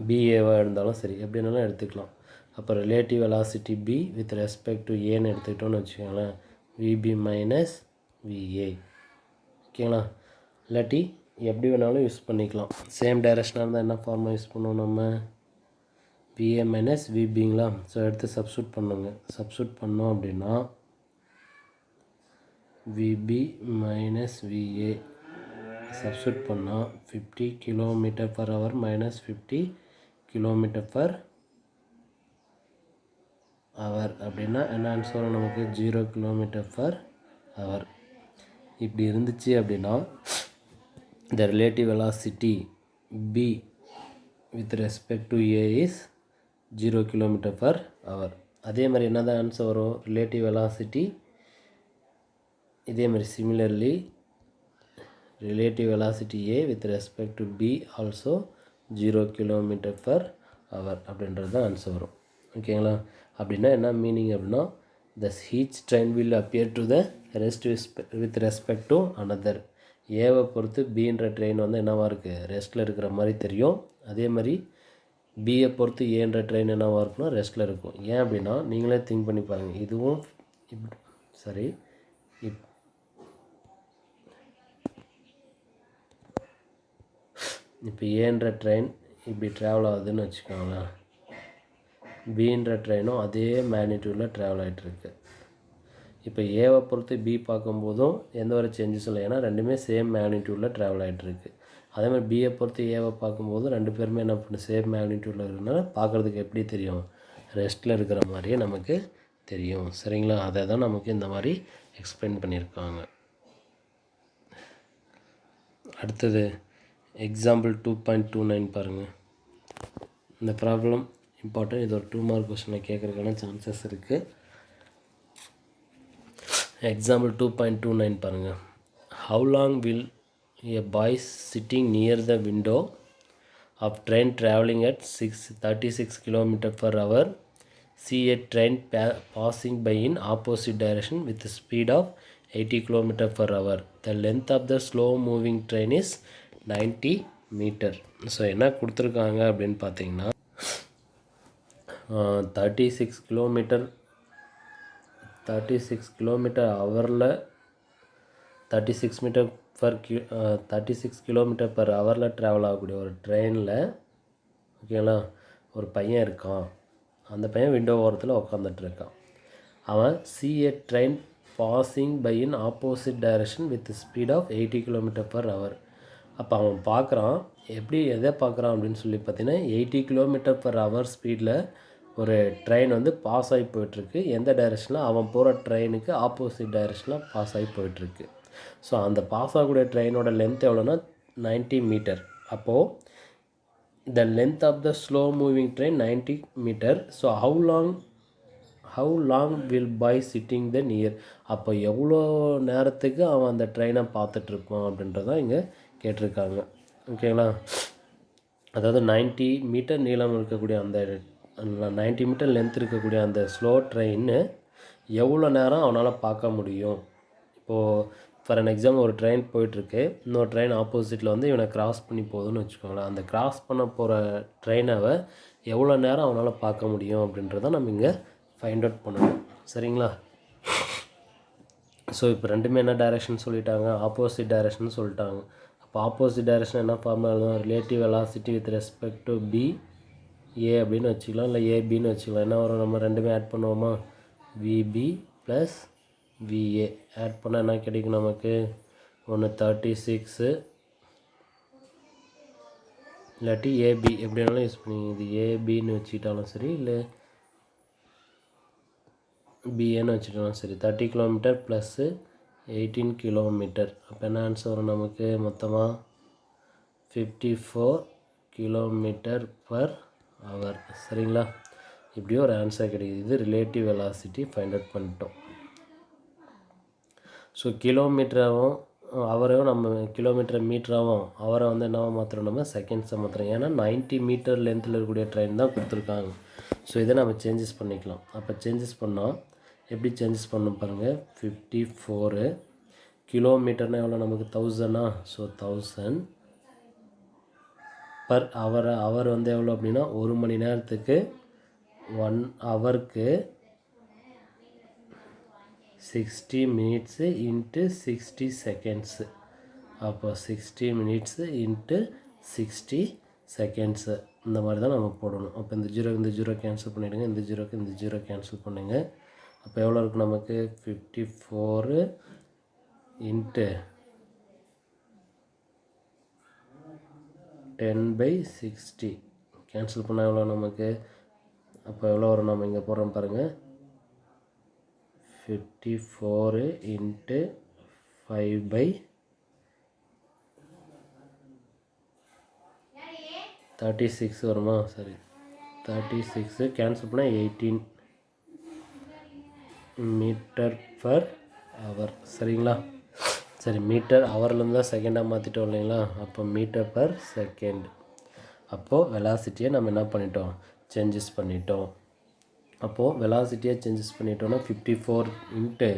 பிஏவாக இருந்தாலும் சரி எப்படின்னாலும் எடுத்துக்கலாம். அப்போ relative velocity B with respect to ஏன்னு எடுத்துக்கிட்டோன்னு வச்சுக்கோங்களேன். VP minus VA. ஓகேங்களா? இல்லாட்டி எப்படி வேணாலும் யூஸ் பண்ணிக்கலாம். சேம் டைரெக்ஷனாக இருந்தால் என்ன ஃபார்மாக யூஸ் பண்ணுவோம்? நம்ம விஏ மைனஸ் விபிங்களா? ஸோ எடுத்து சப்ஸ்டியூட் பண்ணுங்க. சப்ஸ்டியூட் பண்ணோம் அப்படின்னா விபி மைனஸ் விஏ சப்ஸ்டியூட் பண்ணால் 50 km/h மைனஸ் 50 km/h அப்படின்னா என்ன ஆன்சர் வரும் நமக்கு? 0 km/h. இப்படி இருந்துச்சு அப்படின்னா the relative velocity b with respect to a is 0 km/h. அதே மாதிரி என்ன தான் ஆன்சர் வரும்? ரிலேட்டிவ் வெலாசிட்டி இதே மாதிரி similarly relative velocity A with respect to B also 0 km/h அப்படின்றது தான் ஆன்சர் வரும். ஓகேங்களா? அப்படின்னா என்ன மீனிங் அப்படின்னா thus each train will appear to the rest with respect to another. ஏவை பொறுத்து பின்ற ட்ரெயின் வந்து என்னவாக இருக்குது? ரெஸ்ட்டில் இருக்கிற மாதிரி தெரியும். அதே மாதிரி பியை பொறுத்து ஏன்ற ட்ரெயின் என்னவாக இருக்குன்னா ரெஸ்ட்டில் இருக்கும். ஏன் அப்படின்னா நீங்களே திங்க் பண்ணி பாருங்கள். இதுவும் சரி இப்போ ஏன்ற ட்ரெயின் இப்படி ட்ராவல் ஆகுதுன்னு வச்சுக்கோங்களேன், பின்ற ட்ரெயினும் அதே மேக்னிடியூடில் ட்ராவல் ஆகிட்டுருக்கு. இப்போ ஏவை பொறுத்து பி பார்க்கும்போதும் எந்த ஒரு சேஞ்சஸும் இல்லை, ஏன்னா ரெண்டுமே சேம் மேக்னிடியூடில் ட்ராவல் ஆகிட்டுருக்கு. அதேமாதிரி பியை பொறுத்து ஏவை பார்க்கும்போது ரெண்டு பேருமே என்ன பண்ண சேம் மேக்னிடியூடில் இருக்கிறனால பார்க்குறதுக்கு எப்படி தெரியும், ரெஸ்ட்டில் இருக்கிற மாதிரியே நமக்கு தெரியும். சரிங்களா, அதை தான் நமக்கு இந்த மாதிரி எக்ஸ்பிளைன் பண்ணியிருக்காங்க. அடுத்தது எக்ஸாம்பிள் 2.29 பாருங்கள். இந்த ப்ராப்ளம் இம்பார்ட்டன்ட், இது ஒரு 2 மார்க் கொஸ்டினில் கேட்குறதுக்கான சான்சஸ் இருக்குது. எக்ஸாம்பிள் 2.29 பாருங்கள். How long will a boy sitting near the window of train traveling at 36 km per hour see a train passing by in opposite direction with a speed of 80 km per hour. The length of the slow moving train is 90 meter. So என்ன கொடுத்துருக்காங்க அப்படின்னு பார்த்தீங்கன்னா 36 kilometre ஹவரில் 36 kilometre per ஹவரில் travel ஆகக்கூடிய ஒரு ட்ரெயினில் ஓகேங்களா, ஒரு பையன் இருக்கான். அந்த பையன் விண்டோ ஓரத்தில் உட்காந்துட்ருக்கான். அவன் see a train passing by in opposite direction with speed of 80 km per hour. அப்போ அவன் பார்க்குறான், எதை பார்க்குறான் அப்படின்னு சொல்லி பார்த்தீங்கன்னா 80 km per hour ஸ்பீடில் ஒரு ட்ரெயின் வந்து பாஸ் ஆகி போயிட்டுருக்கு. எந்த டைரெக்ஷனில், அவன் போகிற ட்ரெயினுக்கு ஆப்போசிட் டைரெக்ஷனில் பாஸ் ஆகி போயிட்டுருக்கு. ஸோ அந்த பாஸ் ஆகக்கூடிய ட்ரெயினோட லென்த் எவ்வளோன்னா 90 மீட்டர். அப்போது the length of the slow moving train 90 metre. So how long will boy sitting the near. அப்போ எவ்வளோ நேரத்துக்கு அவன் அந்த ட்ரெயினை பார்த்துட்ருப்பான் அப்படின்றதான் இங்கே கேட்டிருக்காங்க. ஓகேங்களா, அதாவது 90 மீட்டர் நீளம் இருக்கக்கூடிய அந்த 90 மீட்டர் லென்த் இருக்கக்கூடிய அந்த ஸ்லோ ட்ரெயின் எவ்வளோ நேரம் அவனால் பார்க்க முடியும். இப்போது ஃபார் அன் எக்ஸாம்பிள் ஒரு ட்ரெயின் போயிட்டுருக்கு, இன்னொரு ட்ரெயின் ஆப்போசிட்டில் வந்து இவனை கிராஸ் பண்ணி போகுதுன்னு வச்சுக்கோங்களேன். அந்த கிராஸ் பண்ண போகிற ட்ரெயினை எவ்வளோ நேரம் அவனால் பார்க்க முடியும் அப்படின்றத நம்ம இங்கே ஃபைண்ட் அவுட் பண்ணணும். சரிங்களா, ஸோ இப்போ ரெண்டுமே என்ன டைரெக்ஷன் சொல்லிட்டாங்க, ஆப்போசிட் டைரெக்ஷன் சொல்லிட்டாங்க. அப்போ ஆப்போசிட் டைரெக்ஷன் என்ன ஃபார்முலா எழுதணும், relative velocity with respect to B A அப்படின்னு வச்சுக்கலாம், இல்லை ஏபின்னு வச்சுக்கலாம். என்ன வரும், நம்ம ரெண்டுமே ஆட் பண்ணுவோமா, விபி ப்ளஸ் விஏ ஆட் பண்ணால் என்ன கிடைக்கும் நமக்கு, ஒன்று 36 இல்லாட்டி ஏபி எப்படி வேணாலும் யூஸ் பண்ணி, இது ஏபின்னு வச்சுக்கிட்டாலும் சரி, இல்லை பிஏன்னு வச்சுக்கிட்டாலும் சரி. 30 கிலோமீட்டர் ப்ளஸ்ஸு 18 கிலோமீட்டர். அப்போ என்ன ஆன்சர் வரும் நமக்கு, மொத்தமாக 54 கிலோமீட்டர் பர் ஹவர். சரிங்களா, இப்படியே ஒரு ஆன்சர் கிடைக்குது. இது ரிலேட்டிவ் வெலாசிட்டி ஃபைண்ட் அவுட் பண்ணிட்டோம். ஸோ கிலோமீட்டராகவும் அவரையும் நம்ம கிலோமீட்டர் மீட்டராகவும் அவரை வந்து என்னவா மாற்றுறோம், நம்ம செகண்ட்ஸை மாற்றுறோம். ஏன்னா 90 மீட்டர் லென்த்தில் இருக்கக்கூடிய ட்ரெயின் தான் கொடுத்துருக்காங்க. ஸோ இதை நம்ம சேஞ்சஸ் பண்ணிக்கலாம். அப்போ சேஞ்சஸ் பண்ணால் எப்படி சேஞ்சஸ் பண்ணணும் பாருங்கள். 54 கிலோமீட்டர்னால் எவ்வளோ நமக்கு 1000. ஸோ 1000 பர் அவர் வந்து எவ்வளோ அப்படின்னா, ஒரு மணி நேரத்துக்கு 1 ஹவருக்கு 60 மினிட்ஸு இன்ட்டு 60 செகண்ட்ஸு. அப்போ 60 மினிட்ஸு இன்ட்டு 60 செகண்ட்ஸு இந்த மாதிரி தான் நம்ம போடணும். அப்போ இந்த ஜீரோ கேன்சல் பண்ணிவிடுங்க, இந்த ஜீரோ கேன்சல் பண்ணுங்க. அப்போ எவ்வளோ இருக்குது நமக்கு, 54 இன்ட்டு 10/60 கேன்சல் பண்ணால் எவ்வளோ நமக்கு, அப்போ எவ்வளோ வரும், நம்ம இங்கே போடுறோம் பாருங்கள். 54 இன்ட்டு 5/36 வருமா, சரி 36 கேன்சல் பண்ணால் 18 மீட்டர் பர் ஹவர். சரிங்களா, சரி மீட்டர் ஹவர்லேருந்து தான் செகண்டாக மாற்றிட்டோம் இல்லைங்களா. அப்போ மீட்டர் பர் செகண்ட். அப்போது வெலாசிட்டியை நம்ம என்ன பண்ணிட்டோம், சேஞ்சஸ் பண்ணிட்டோம். அப்போது வெலாசிட்டியை சேஞ்சஸ் பண்ணிட்டோன்னா 54 இன்ட்டு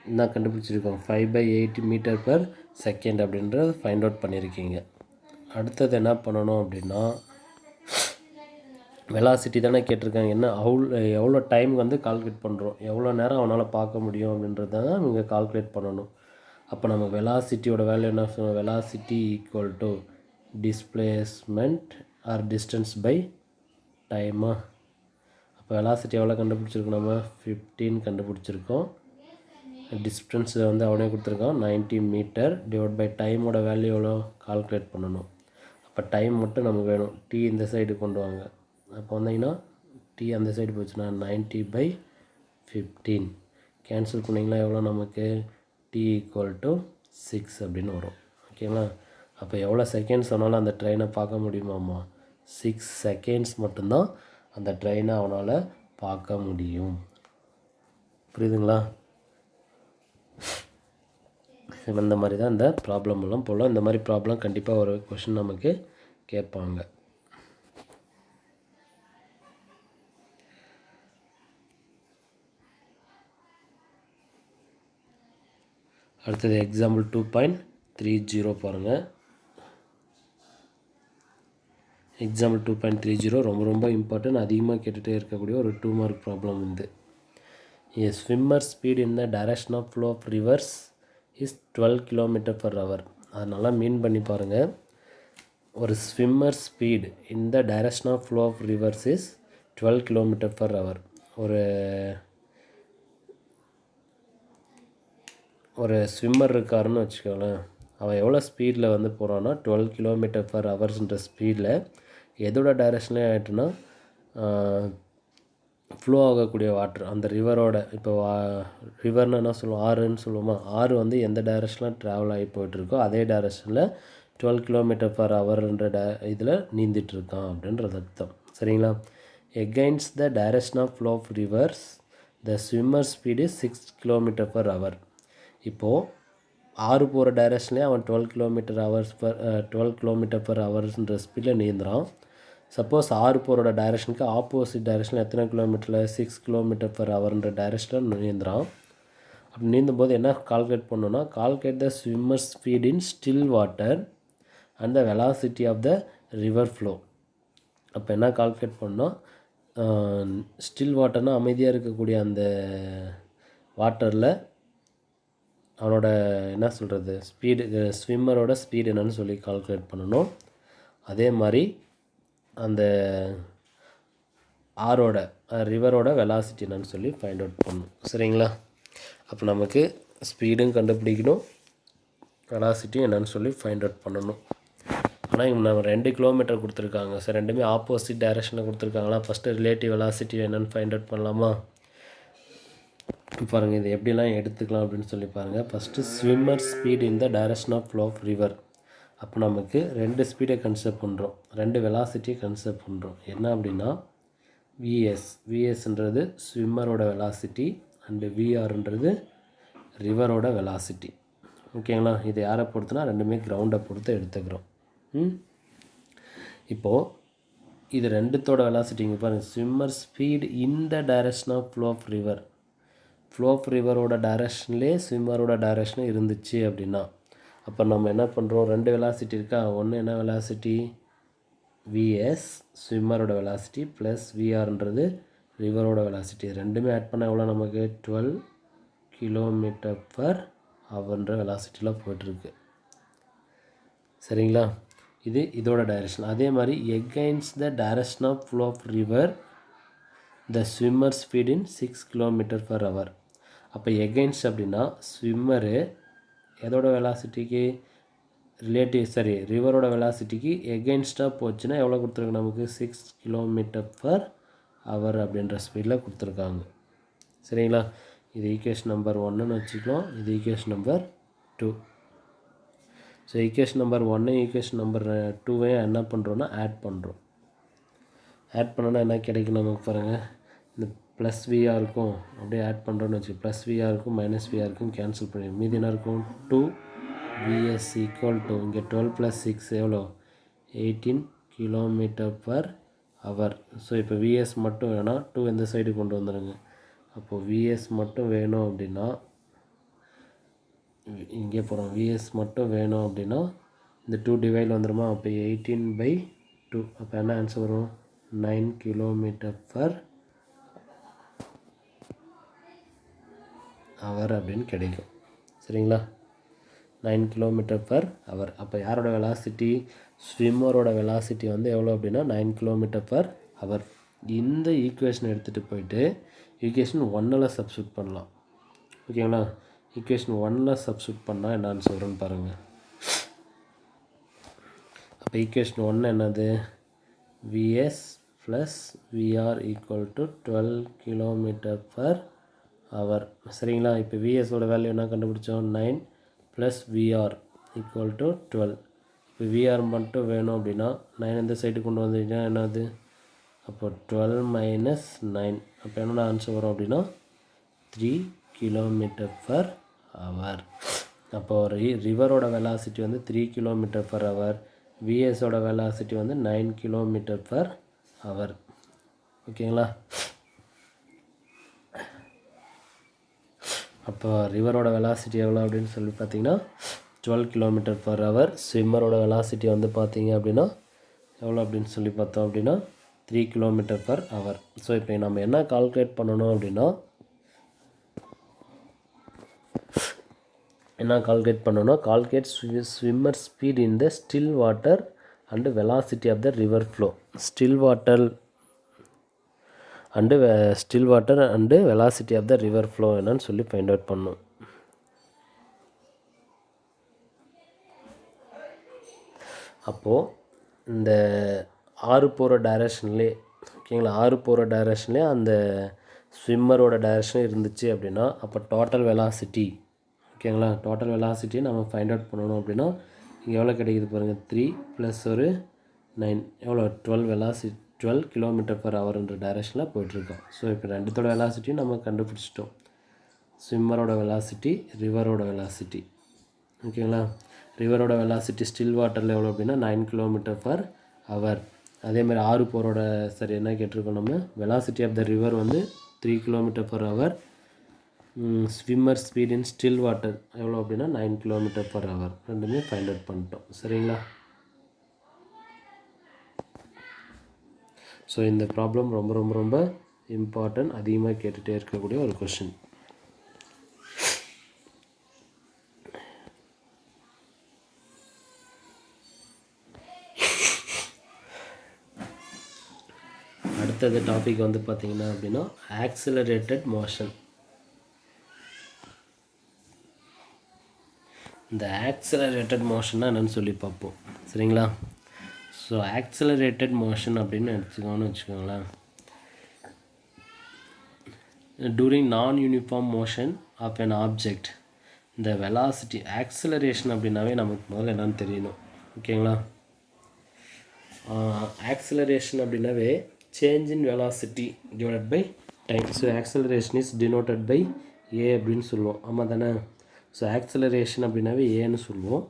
என்ன கண்டுபிடிச்சிருக்கோம், 5/8 மீட்டர் பர் செகண்ட் அப்படின்றத ஃபைண்ட் அவுட் பண்ணியிருக்கீங்க. அடுத்தது என்ன பண்ணணும் அப்படின்னா, வெலாசிட்டி தானே கேட்டிருக்காங்க, என்ன எவ்வளோ டைம் வந்து கால்குலேட் பண்ணுறோம், எவ்வளோ நேரம் அவனால் பார்க்க முடியும் அப்படின்றத தான் நீங்கள் கால்குலேட் பண்ணணும். அப்போ நம்ம வெலாசிட்டியோட வேல்யூ என்ன சொல்லுவோம், velocity equal to displacement or distance by டைமா. அப்போ வெலாசிட்டி எவ்வளோ கண்டுபிடிச்சிருக்கோம், நம்ம 15 கண்டுபிடிச்சிருக்கோம். டிஸ்டன்ஸ் வந்து அவனே கொடுத்துருக்கான் 90 மீட்டர் டிவைட் பை டைமோட வேல்யூ எவ்வளோ கால்குலேட் பண்ணணும். அப்போ டைம் மட்டும் நமக்கு வேணும். டி இந்த சைடு கொண்டு வாங்க. அப்போ வந்தீங்கன்னா டி அந்த சைடு போச்சுன்னா 90/15 கேன்சல் பண்ணிங்கன்னா எவ்வளோ நமக்கு டி = 6 அப்படின்னு வரும். ஓகேங்களா. அப்போ எவ்வளோ செகண்ட்ஸ் ஆனாலும் அந்த ட்ரெயினை பார்க்க முடியுமாம்மா? 6 செகண்ட்ஸ் மட்டும்தான் அந்த ட்ரெயினை அவனால் பார்க்க முடியும். புரியுதுங்களா? இந்த மாதிரி தான் இந்த ப்ராப்ளம் எல்லாம் போல். இந்த மாதிரி ப்ராப்ளம் கண்டிப்பாக ஒரு கொஷின் நமக்கு கேட்பாங்க. அடுத்தது எக்ஸாம்பிள் 2.30 பாருங்கள். எக்ஸாம்பிள் 2.30 ரொம்ப இம்பார்ட்டன்ட், அதிகமாக கேட்டுகிட்டே இருக்கக்கூடிய ஒரு 2 மார்க் ப்ராப்ளம் வந்து. A swimmer speed in the direction of flow of rivers is 12 km/h. அதனால மீன் பண்ணி பாருங்கள். ஒரு swimmer speed in the direction of flow of rivers is 12 km/h. ஒரு ஸ்விம்மர் இருக்காருன்னு வச்சுக்கோங்களேன். அவன் எவ்வளோ ஸ்பீடில் வந்து போகிறான்னா 12 km/hன்ற ஸ்பீடில் எதோட டைரெக்ஷன்லேயே ஆகிட்டுனா ஃப்ளோ ஆகக்கூடிய வாட்ரு அந்த ரிவரோட, இப்போ ரிவர்னு என்ன சொல்லுவோம், ஆறுன்னு சொல்லுவோமா, ஆறு வந்து எந்த டைரெக்ஷனில் ட்ராவல் ஆகி போயிட்டுருக்கோ அதே டைரெக்ஷனில் 12 km/hன்ற இதில் நீந்திட்டுருக்கான் அப்படின்றது அர்த்தம். சரிங்களா. Against the direction of flow of rivers the swimmer speed is 6 km/h. இப்போது ஆறு போகிற டைரெக்ஷன்லேயே அவன் 12 km/hன்ற ஸ்பீடில் நீந்துறான். சப்போஸ் ஆறு போகிற டைரெக்ஷனுக்கு ஆப்போசிட் டைரெக்ஷனில் எத்தனை கிலோமீட்டரில் 6 km/hன்ற டைரெக்ஷனில் நீந்துறான். அப்படி நீந்தும் போது என்ன கால்குலேட் பண்ணணும்னா, calculate the swimmer speed in still water and the velocity of the river flow. அப்போ என்ன கால்குலேட் பண்ணோம், ஸ்டில் வாட்டர்னால் அமைதியாக இருக்கக்கூடிய அந்த வாட்டரில் அவனோட என்ன சொல்கிறது ஸ்பீடு, ஸ்விம்மரோட ஸ்பீடு என்னன்னு சொல்லி கால்குலேட் பண்ணணும். அதே மாதிரி அந்த ஆரோட ரிவரோட வெலாசிட்டி என்னன்னு சொல்லி ஃபைண்ட் அவுட் பண்ணணும். சரிங்களா. அப்போ நமக்கு ஸ்பீடும் கண்டுபிடிக்கணும், வெலாசிட்டியும் என்னன்னு சொல்லி ஃபைண்ட் அவுட் பண்ணணும். ஆனால் இங்கே நம்ம 2 கிலோமீட்டர் கொடுத்துருக்காங்க. சார் ரெண்டுமே ஆப்போசிட் டைரெக்ஷனில் கொடுத்துருக்காங்களா. ஃபஸ்ட்டு ரிலேட்டிவ் வெலாசிட்டி என்னென்னு ஃபைண்ட் அவுட் பண்ணலாமா. பாருங்கள் இது எப்படிலாம் எடுத்துக்கலாம் அப்படின்னு சொல்லி பாருங்கள். First swimmer speed in the direction of flow of river. அப்போ நமக்கு 2 ஸ்பீடை கன்சிடர் பண்ணுறோம், 2 வெலாசிட்டியை கன்சிடர் பண்ணுறோம். என்ன அப்படின்னா விஎஸ்ன்றது ஸ்விம்மரோட வெலாசிட்டி அண்டு விஆர்ன்றது ரிவரோட வெலாசிட்டி. ஓகேங்களா. இது யாரை பொறுத்துனா ரெண்டுமே கிரவுண்டை பொறுத்து எடுத்துக்கிறோம். இப்போது இது ரெண்டுத்தோட வெலாசிட்டி இங்கே பாருங்கள். Swimmer speed in the direction of flow of river, flow of ரிவரோட டைரெக்ஷன்லேயே ஸ்விம்மரோட டைரெக்ஷனும் இருந்துச்சு அப்படின்னா அப்போ நம்ம என்ன பண்ணுறோம், 2 வெலாசிட்டி இருக்கா. ஒன்று என்ன வெலாசிட்டி விஎஸ் ஸ்விம்மரோட வெலாசிட்டி ப்ளஸ் விஆர்ன்றது ரிவரோட வெலாசிட்டி. ரெண்டுமே ஆட் பண்ணால் எவ்வளோ நமக்கு 12 km/hன்ற வெலாசிட்டியில் போய்ட்டுருக்கு. சரிங்களா. இது இதோட டைரெக்ஷன். அதே மாதிரி against the direction of flow of river the swimmer speed in 6 km/h. அப்போ எகெயின்ஸ்ட் அப்படின்னா ஸ்விம்மரு எதோட வெலாசிட்டிக்கு ரிவரோட வெலாசிட்டிக்கு எகெயின்ஸ்டாக போச்சுன்னா எவ்வளோ கொடுத்துருக்காங்க நமக்கு 6 km/h அப்படின்ற ஸ்பீடில் கொடுத்துருக்காங்க. சரிங்களா. இது ஈக்குவேஷன் நம்பர் 1ன்னு வச்சுக்கலாம், இது equation number 2. So equation number 1 equation number 2வையும் என்ன பண்ணுறோன்னா ஆட் பண்ணுறோம். ஆட் பண்ணோன்னா என்ன கிடைக்கும் நமக்கு பாருங்கள். இந்த ப்ளஸ் விஆர் இருக்கும் அப்படியே ஆட் பண்ணுறோன்னு வச்சு ப்ளஸ் விஆர் இருக்கும் மைனஸ் விஆர் இருக்கும் கேன்சல் பண்ணி மீதி என்ன இருக்கும் 2 விஎஸ் ஈக்குவல் டு இங்கே 12 + 6 எவ்வளோ 18 km/h. ஸோ இப்போ விஎஸ் மட்டும் வேணாம், 2 இந்த சைடு கொண்டு வந்துடுங்க. அப்போது விஎஸ் மட்டும் வேணும் அப்படின்னா இங்கே போகிறோம். விஎஸ் மட்டும் வேணும் அப்படின்னா இந்த 2 டிவைட் வந்துடுமா. அப்போ 18/2 அப்போ என்ன ஆன்சர் வரும் 9 km/h அப்படின்னு கிடைக்கும். சரிங்களா. 9 km/h. அப்போ யாரோட வெலாசிட்டி, ஸ்விம்மரோட வெலாசிட்டி வந்து எவ்வளோ அப்படின்னா 9 km/h. இந்த ஈக்குவேஷன் எடுத்துகிட்டு போயிட்டு ஈக்குவேஷன் 1ல் சப்ஸ்டியூட் பண்ணலாம். ஓகேங்களா, ஈக்குவேஷன் 1ல் சப்ஸ்டியூட் பண்ணால் என்னன்னு சொல்கிறேன்னு பாருங்கள். அப்போ ஈக்குவேஷன் 1 என்னது, Vs plus Vr equal to 12 km/h. சரிங்களா, இப்போ Vsோட வேல்யூ என்ன கண்டுபிடிச்சோம், 9 ப்ளஸ் Vr ஈக்குவல் டு 12. இப்போ Vr மட்டும் வேணும் அப்படின்னா 9 இந்த சைடு கொண்டு வந்தீங்கன்னா என்னது, அப்போ 12 மைனஸ் 9, அப்போ என்னோட ஆன்சர் வரும் அப்படின்னா 3 km/h. அப்போ ரிவரோட வெலாசிட்டி வந்து 3 km/h, விஎஸோட வெலாசிட்டி வந்து 9 km/h. ஓகேங்களா, அப்போ ரிவரோட வெலாசிட்டி எவ்வளோ அப்படின்னு சொல்லி பார்த்தீங்கன்னா 12 km/h. ஸ்விம்மரோட வெலாசிட்டி வந்து பார்த்தீங்க அப்படின்னா எவ்வளோ அப்படின்னு சொல்லி பார்த்தோம் அப்படின்னா 3 km/h. ஸோ இப்போ நம்ம என்ன கால்குலேட் பண்ணணும் அப்படின்னா, calculate swimmer speed in the still water and velocity of the river flow. Still water and velocity of the river flow என்னன்னு சொல்லி ஃபைண்ட் அவுட் பண்ணணும். அப்போது இந்த ஆறு போகிற டைரக்ஷன்லேயே, ஓகேங்களா, ஆறு போகிற டைரக்ஷன்லேயே அந்த ஸ்விம்மரோட டைரக்ஷன் இருந்துச்சு அப்படின்னா அப்போ டோட்டல் வெலாசிட்டி, ஓகேங்களா, டோட்டல் வெலாசிட்டியை நம்ம ஃபைண்ட் அவுட் பண்ணணும் அப்படின்னா இங்கே எவ்வளோ கிடைக்குது பாருங்கள், 3 ப்ளஸ் ஒரு 9 எவ்வளோ 12 km/h டைரக்ஷனில் போயிட்டுருக்கோம். ஸோ இப்போ ரெண்டுத்தோட வெலாசிட்டியும் நம்ம கண்டுபிடிச்சிட்டோம், ஸ்விம்மரோட வெலாசிட்டி, ரிவரோட வெலாசிட்டி. ஓகேங்களா, ரிவரோட வெலாசிட்டி ஸ்டில் வாட்டரில் எவ்வளோ அப்படின்னா 9 km/h. அதேமாதிரி ஆறு போரோட என்ன கேட்டிருக்கோம் நம்ம, வெலாசிட்டி ஆஃப் த ரிவர் வந்து 3 km/h. Swimmer speed in still water எவ்வளோ அப்படின்னா 9 km/h. ரெண்டுமே ஃபைண்ட் அவுட் பண்ணிட்டோம். சரிங்களா, ஸோ இந்த ப்ராப்ளம் ரொம்ப ரொம்ப ரொம்ப இம்பார்ட்டன்ட், அதிகமாக கேட்டுகிட்டே இருக்கக்கூடிய ஒரு கொஷின். அடுத்தது டாபிக் வந்து பார்த்திங்கன்னா அப்படின்னா ஆக்சிலரேட்டட் மோஷன். இந்த ஆக்சிலரேட்டட் மோஷன்னா என்னென்னு சொல்லி பார்ப்போம். சரிங்களா, ஸோ ஆக்சிலரேட்டட் மோஷன் அப்படின்னு வச்சுக்கோங்களேன், during non uniform motion of an object இந்த வெலாசிட்டி, ஆக்சிலரேஷன் அப்படின்னாவே நமக்கு முதல்ல என்னென்னு தெரியணும். ஓகேங்களா, ஆக்சிலரேஷன் அப்படின்னாவே change in velocity divided by time. So acceleration is denoted by A அப்படின்னு சொல்லுவோம். ஆமாம் தானே, ஸோ ஆக்சிலரேஷன் அப்படின்னாவே ஏன்னு சொல்லுவோம்.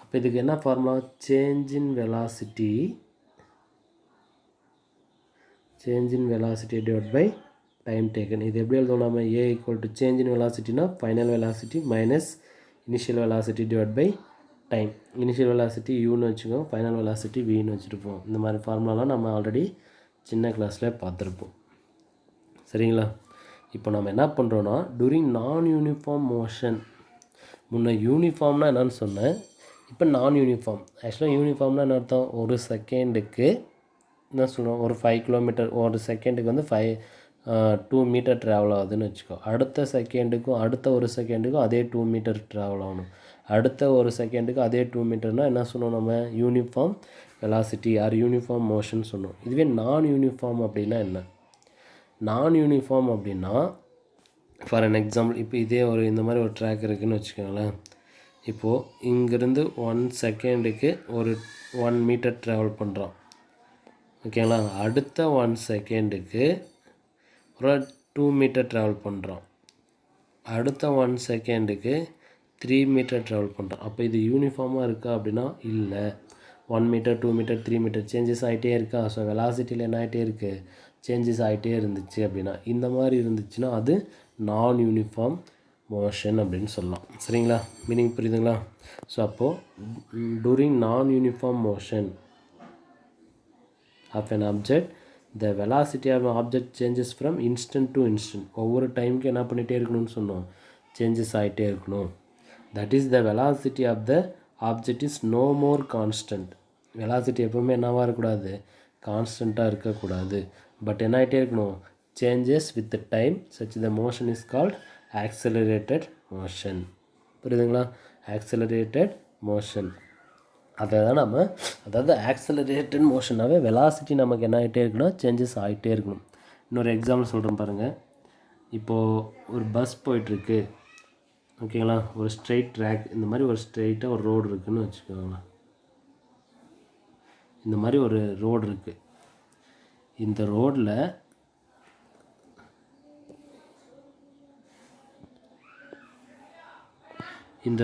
அப்போ இதுக்கு என்ன formula, change in velocity divide by time taken. இது எப்படி எழுதுவோம் நம்ம, a equal to change in வெலாசிட்டினா final velocity minus initial velocity divide by time. Initial velocity யூன்னு வச்சுக்கோங்க, ஃபைனல் வெலாசிட்டி வின்னு வச்சுருப்போம். இந்த மாதிரி ஃபார்முலாலாம் நம்ம ஆல்ரெடி சின்ன கிளாஸில் பார்த்துருப்போம். சரிங்களா, இப்போ நம்ம என்ன பண்ணுறோன்னா, டூரிங் நான் யூனிஃபார்ம் மோஷன், முன்ன யூனிஃபார்ம்னா என்னென்னு சொன்னேன், இப்போ நான் யூனிஃபார்ம். ஆக்சுவலாக யூனிஃபார்ம்னா என்ன அர்த்தம், ஒரு செகண்டுக்கு என்ன சொல்கிறோம், ஒரு 5 km, ஒரு செகண்டுக்கு வந்து 2 மீட்டர் ட்ராவல் ஆகுதுன்னு வச்சுக்கோ. அடுத்த செகண்டுக்கும் அடுத்த ஒரு செகண்டுக்கும் அதே 2 மீட்டர் ட்ராவல் ஆகணும். அடுத்த ஒரு செகண்டுக்கு அதே 2 மீட்டர்னால் என்ன சொன்னோம் நம்ம, uniform velocity R uniform motion சொன்னோம். இதுவே நான் யூனிஃபார்ம் அப்படின்னா என்ன, நான் யூனிஃபார்ம் அப்படின்னா ஃபார் அன் எக்ஸாம்பிள், இப்போ இதே இந்த மாதிரி ஒரு ட்ராக் இருக்குதுன்னு வச்சுக்கோங்களேன். இப்போது இங்கேருந்து 1 செகண்டுக்கு ஒரு 1 மீட்டர் ட்ராவல் பண்ணுறோம். ஓகேங்களா, அடுத்த 1 செகண்டுக்கு ஒரு 2 மீட்டர் ட்ராவல் பண்ணுறோம். அடுத்த 1 செகண்டுக்கு 3 மீட்டர் ட்ராவல் பண்ணுறோம். அப்போ இது யூனிஃபார்மாக இருக்கா அப்படின்னா இல்லை. 1 மீட்டர், 2 மீட்டர், 3 மீட்டர் சேஞ்சஸ் ஆகிட்டே இருக்கா. ஸோ வெலாசிட்டியில் என்ன ஆகிட்டே இருக்குது, சேஞ்சஸ் ஆகிட்டே இருந்துச்சு அப்படின்னா, இந்த மாதிரி இருந்துச்சுன்னா அது நான் யூனிஃபார்ம் மோஷன் அப்படின்னு சொல்லலாம். சரிங்களா, மீனிங் புரியுதுங்களா. ஸோ அப்போது during non uniform motion of an object, the velocity of an object changes from instant to instant. ஒவ்வொரு டைமுக்கு என்ன பண்ணிகிட்டே இருக்கணும்னு சொன்னோம், சேஞ்சஸ் ஆகிட்டே இருக்கணும். That is the velocity of the object is no more constant. வெலாசிட்டி எப்போவுமே என்னவாக இருக்கக்கூடாது, கான்ஸ்டண்ட்டாக இருக்கக்கூடாது. பட் என்ன ஆகிட்டே இருக்கணும், changes with time such the motion is called accelerated motion. புரியுதுங்களா? ஆக்சலரேட்டட் மோஷன் அதை தான் நம்ம, அதாவது ஆக்சலரேட்டட் மோஷனாகவே வெலாசிட்டி நமக்கு என்ன ஆகிட்டே இருக்கணும், சேஞ்சஸ் ஆகிட்டே இருக்கணும். இன்னொரு எக்ஸாம்பிள் சொல்கிறேன் பாருங்கள். இப்போது ஒரு பஸ் போயிட்டுருக்கு, ஓகேங்களா, ஒரு ஸ்ட்ரெயிட் ட்ராக், இந்த மாதிரி ஒரு ஸ்ட்ரெயிட்டாக ஒரு ரோடு இருக்குதுன்னு வச்சுக்கோங்களேன். இந்த மாதிரி ஒரு ரோடு இருக்குது. இந்த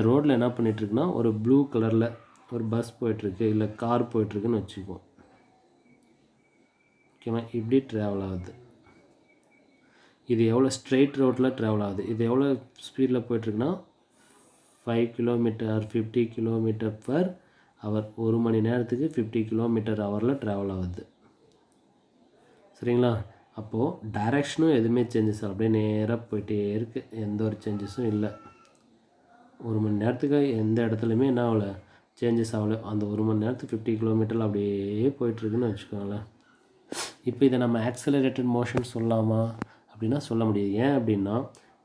ரோடில் என்ன பண்ணிகிட்ருக்குன்னா, ஒரு ப்ளூ கலரில் ஒரு பஸ் போயிட்டுருக்கு, இல்லை கார் போயிட்டுருக்குன்னு வச்சுக்குவோம். ஓகேவா? இப்படி ட்ராவல் ஆகுது. இது எவ்வளோ ஸ்ட்ரெயிட் ரோட்டில் ட்ராவல் ஆகுது. இது எவ்வளோ ஸ்பீடில் போயிட்டுருக்குன்னா 5 கிலோமீட்டர் 50 கிலோமீட்டர் பர் ஹவர். ஒரு மணி நேரத்துக்கு 50 கிலோமீட்டர் ஹவரில் ட்ராவல் ஆகுது. சரிங்களா? அப்போது டைரெக்ஷனும் எதுவுமே சேஞ்சஸ் அப்படியே நேராக போயிட்டே இருக்குது, எந்த ஒரு சேஞ்சஸும் இல்லை. ஒரு மணி நேரத்துக்கு எந்த இடத்துலையுமே என்ன ஆகலை, சேஞ்சஸ் ஆகலை. அந்த ஒரு மணி நேரத்துக்கு 50 கிலோமீட்டரில் அப்படியே போயிட்டுருக்குன்னு வச்சுக்கோங்களேன். இப்போ இதை நம்ம ஆக்சலரேட்டட் மோஷன் சொல்லலாமா அப்படின்னா சொல்ல முடியாது. ஏன் அப்படின்னா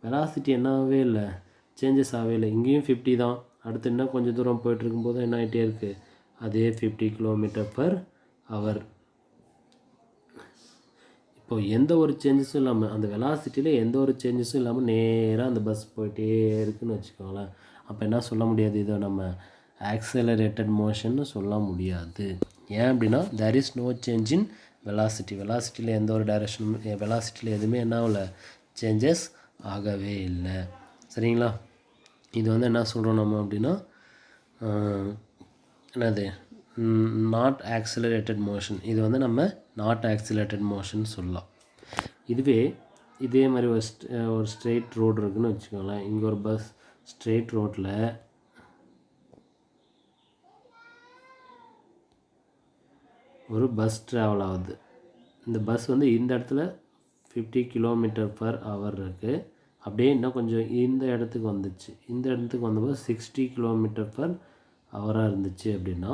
வெலாசிட்டி என்னவே இல்லை, சேஞ்சஸ் ஆகவே இல்லை. இங்கேயும் 50 தான், அடுத்து இன்னும் கொஞ்சம் தூரம் போயிட்டுருக்கும்போது என்ன ஆகிட்டே இருக்குது, அதே 50 கிலோமீட்டர் பர் ஹவர். இப்போது எந்த ஒரு சேஞ்சஸும் இல்லாமல், அந்த வெலாசிட்டியில் எந்த ஒரு சேஞ்சஸும் இல்லாமல் நேராக அந்த பஸ் போயிட்டே இருக்குதுன்னு வச்சுக்கோங்களேன். அப்போ என்ன சொல்ல முடியாது, இதை நம்ம ஆக்சலரேட்டட் மோஷன்னு சொல்ல முடியாது. ஏன் அப்படின்னா there is no change in velocity. வெலாசிட்டியில் எந்த ஒரு டைரக்ஷனும், வெலாசிட்டியில் எதுவுமே என்ன ஆகலை, சேஞ்சஸ் ஆகவே இல்லை. சரிங்களா? இது வந்து என்ன சொல்கிறோம் நம்ம அப்படின்னா, என்னது, நாட் ஆக்சிலரேட்டட் மோஷன். இது வந்து நம்ம நாட் ஆக்சிலரேட்டட் மோஷன் சொல்லலாம். இதுவே இதே மாதிரி ஒரு ஸ்ட்ரெயிட் ரோடு இருக்குதுன்னு வச்சுக்கோங்களேன். இங்கே ஒரு பஸ் ஸ்ட்ரெயிட் ரோட்டில் ஒரு பஸ் ட்ராவல் ஆகுது. இந்த பஸ் வந்து இந்த இடத்துல 50 கிலோமீட்டர் பர் ஹவர் இருக்குது. அப்படியே இன்னும் கொஞ்சம் இந்த இடத்துக்கு வந்துச்சு. இந்த இடத்துக்கு வந்தபோது 60 கிலோமீட்டர் பர் ஹவராக இருந்துச்சு அப்படின்னா,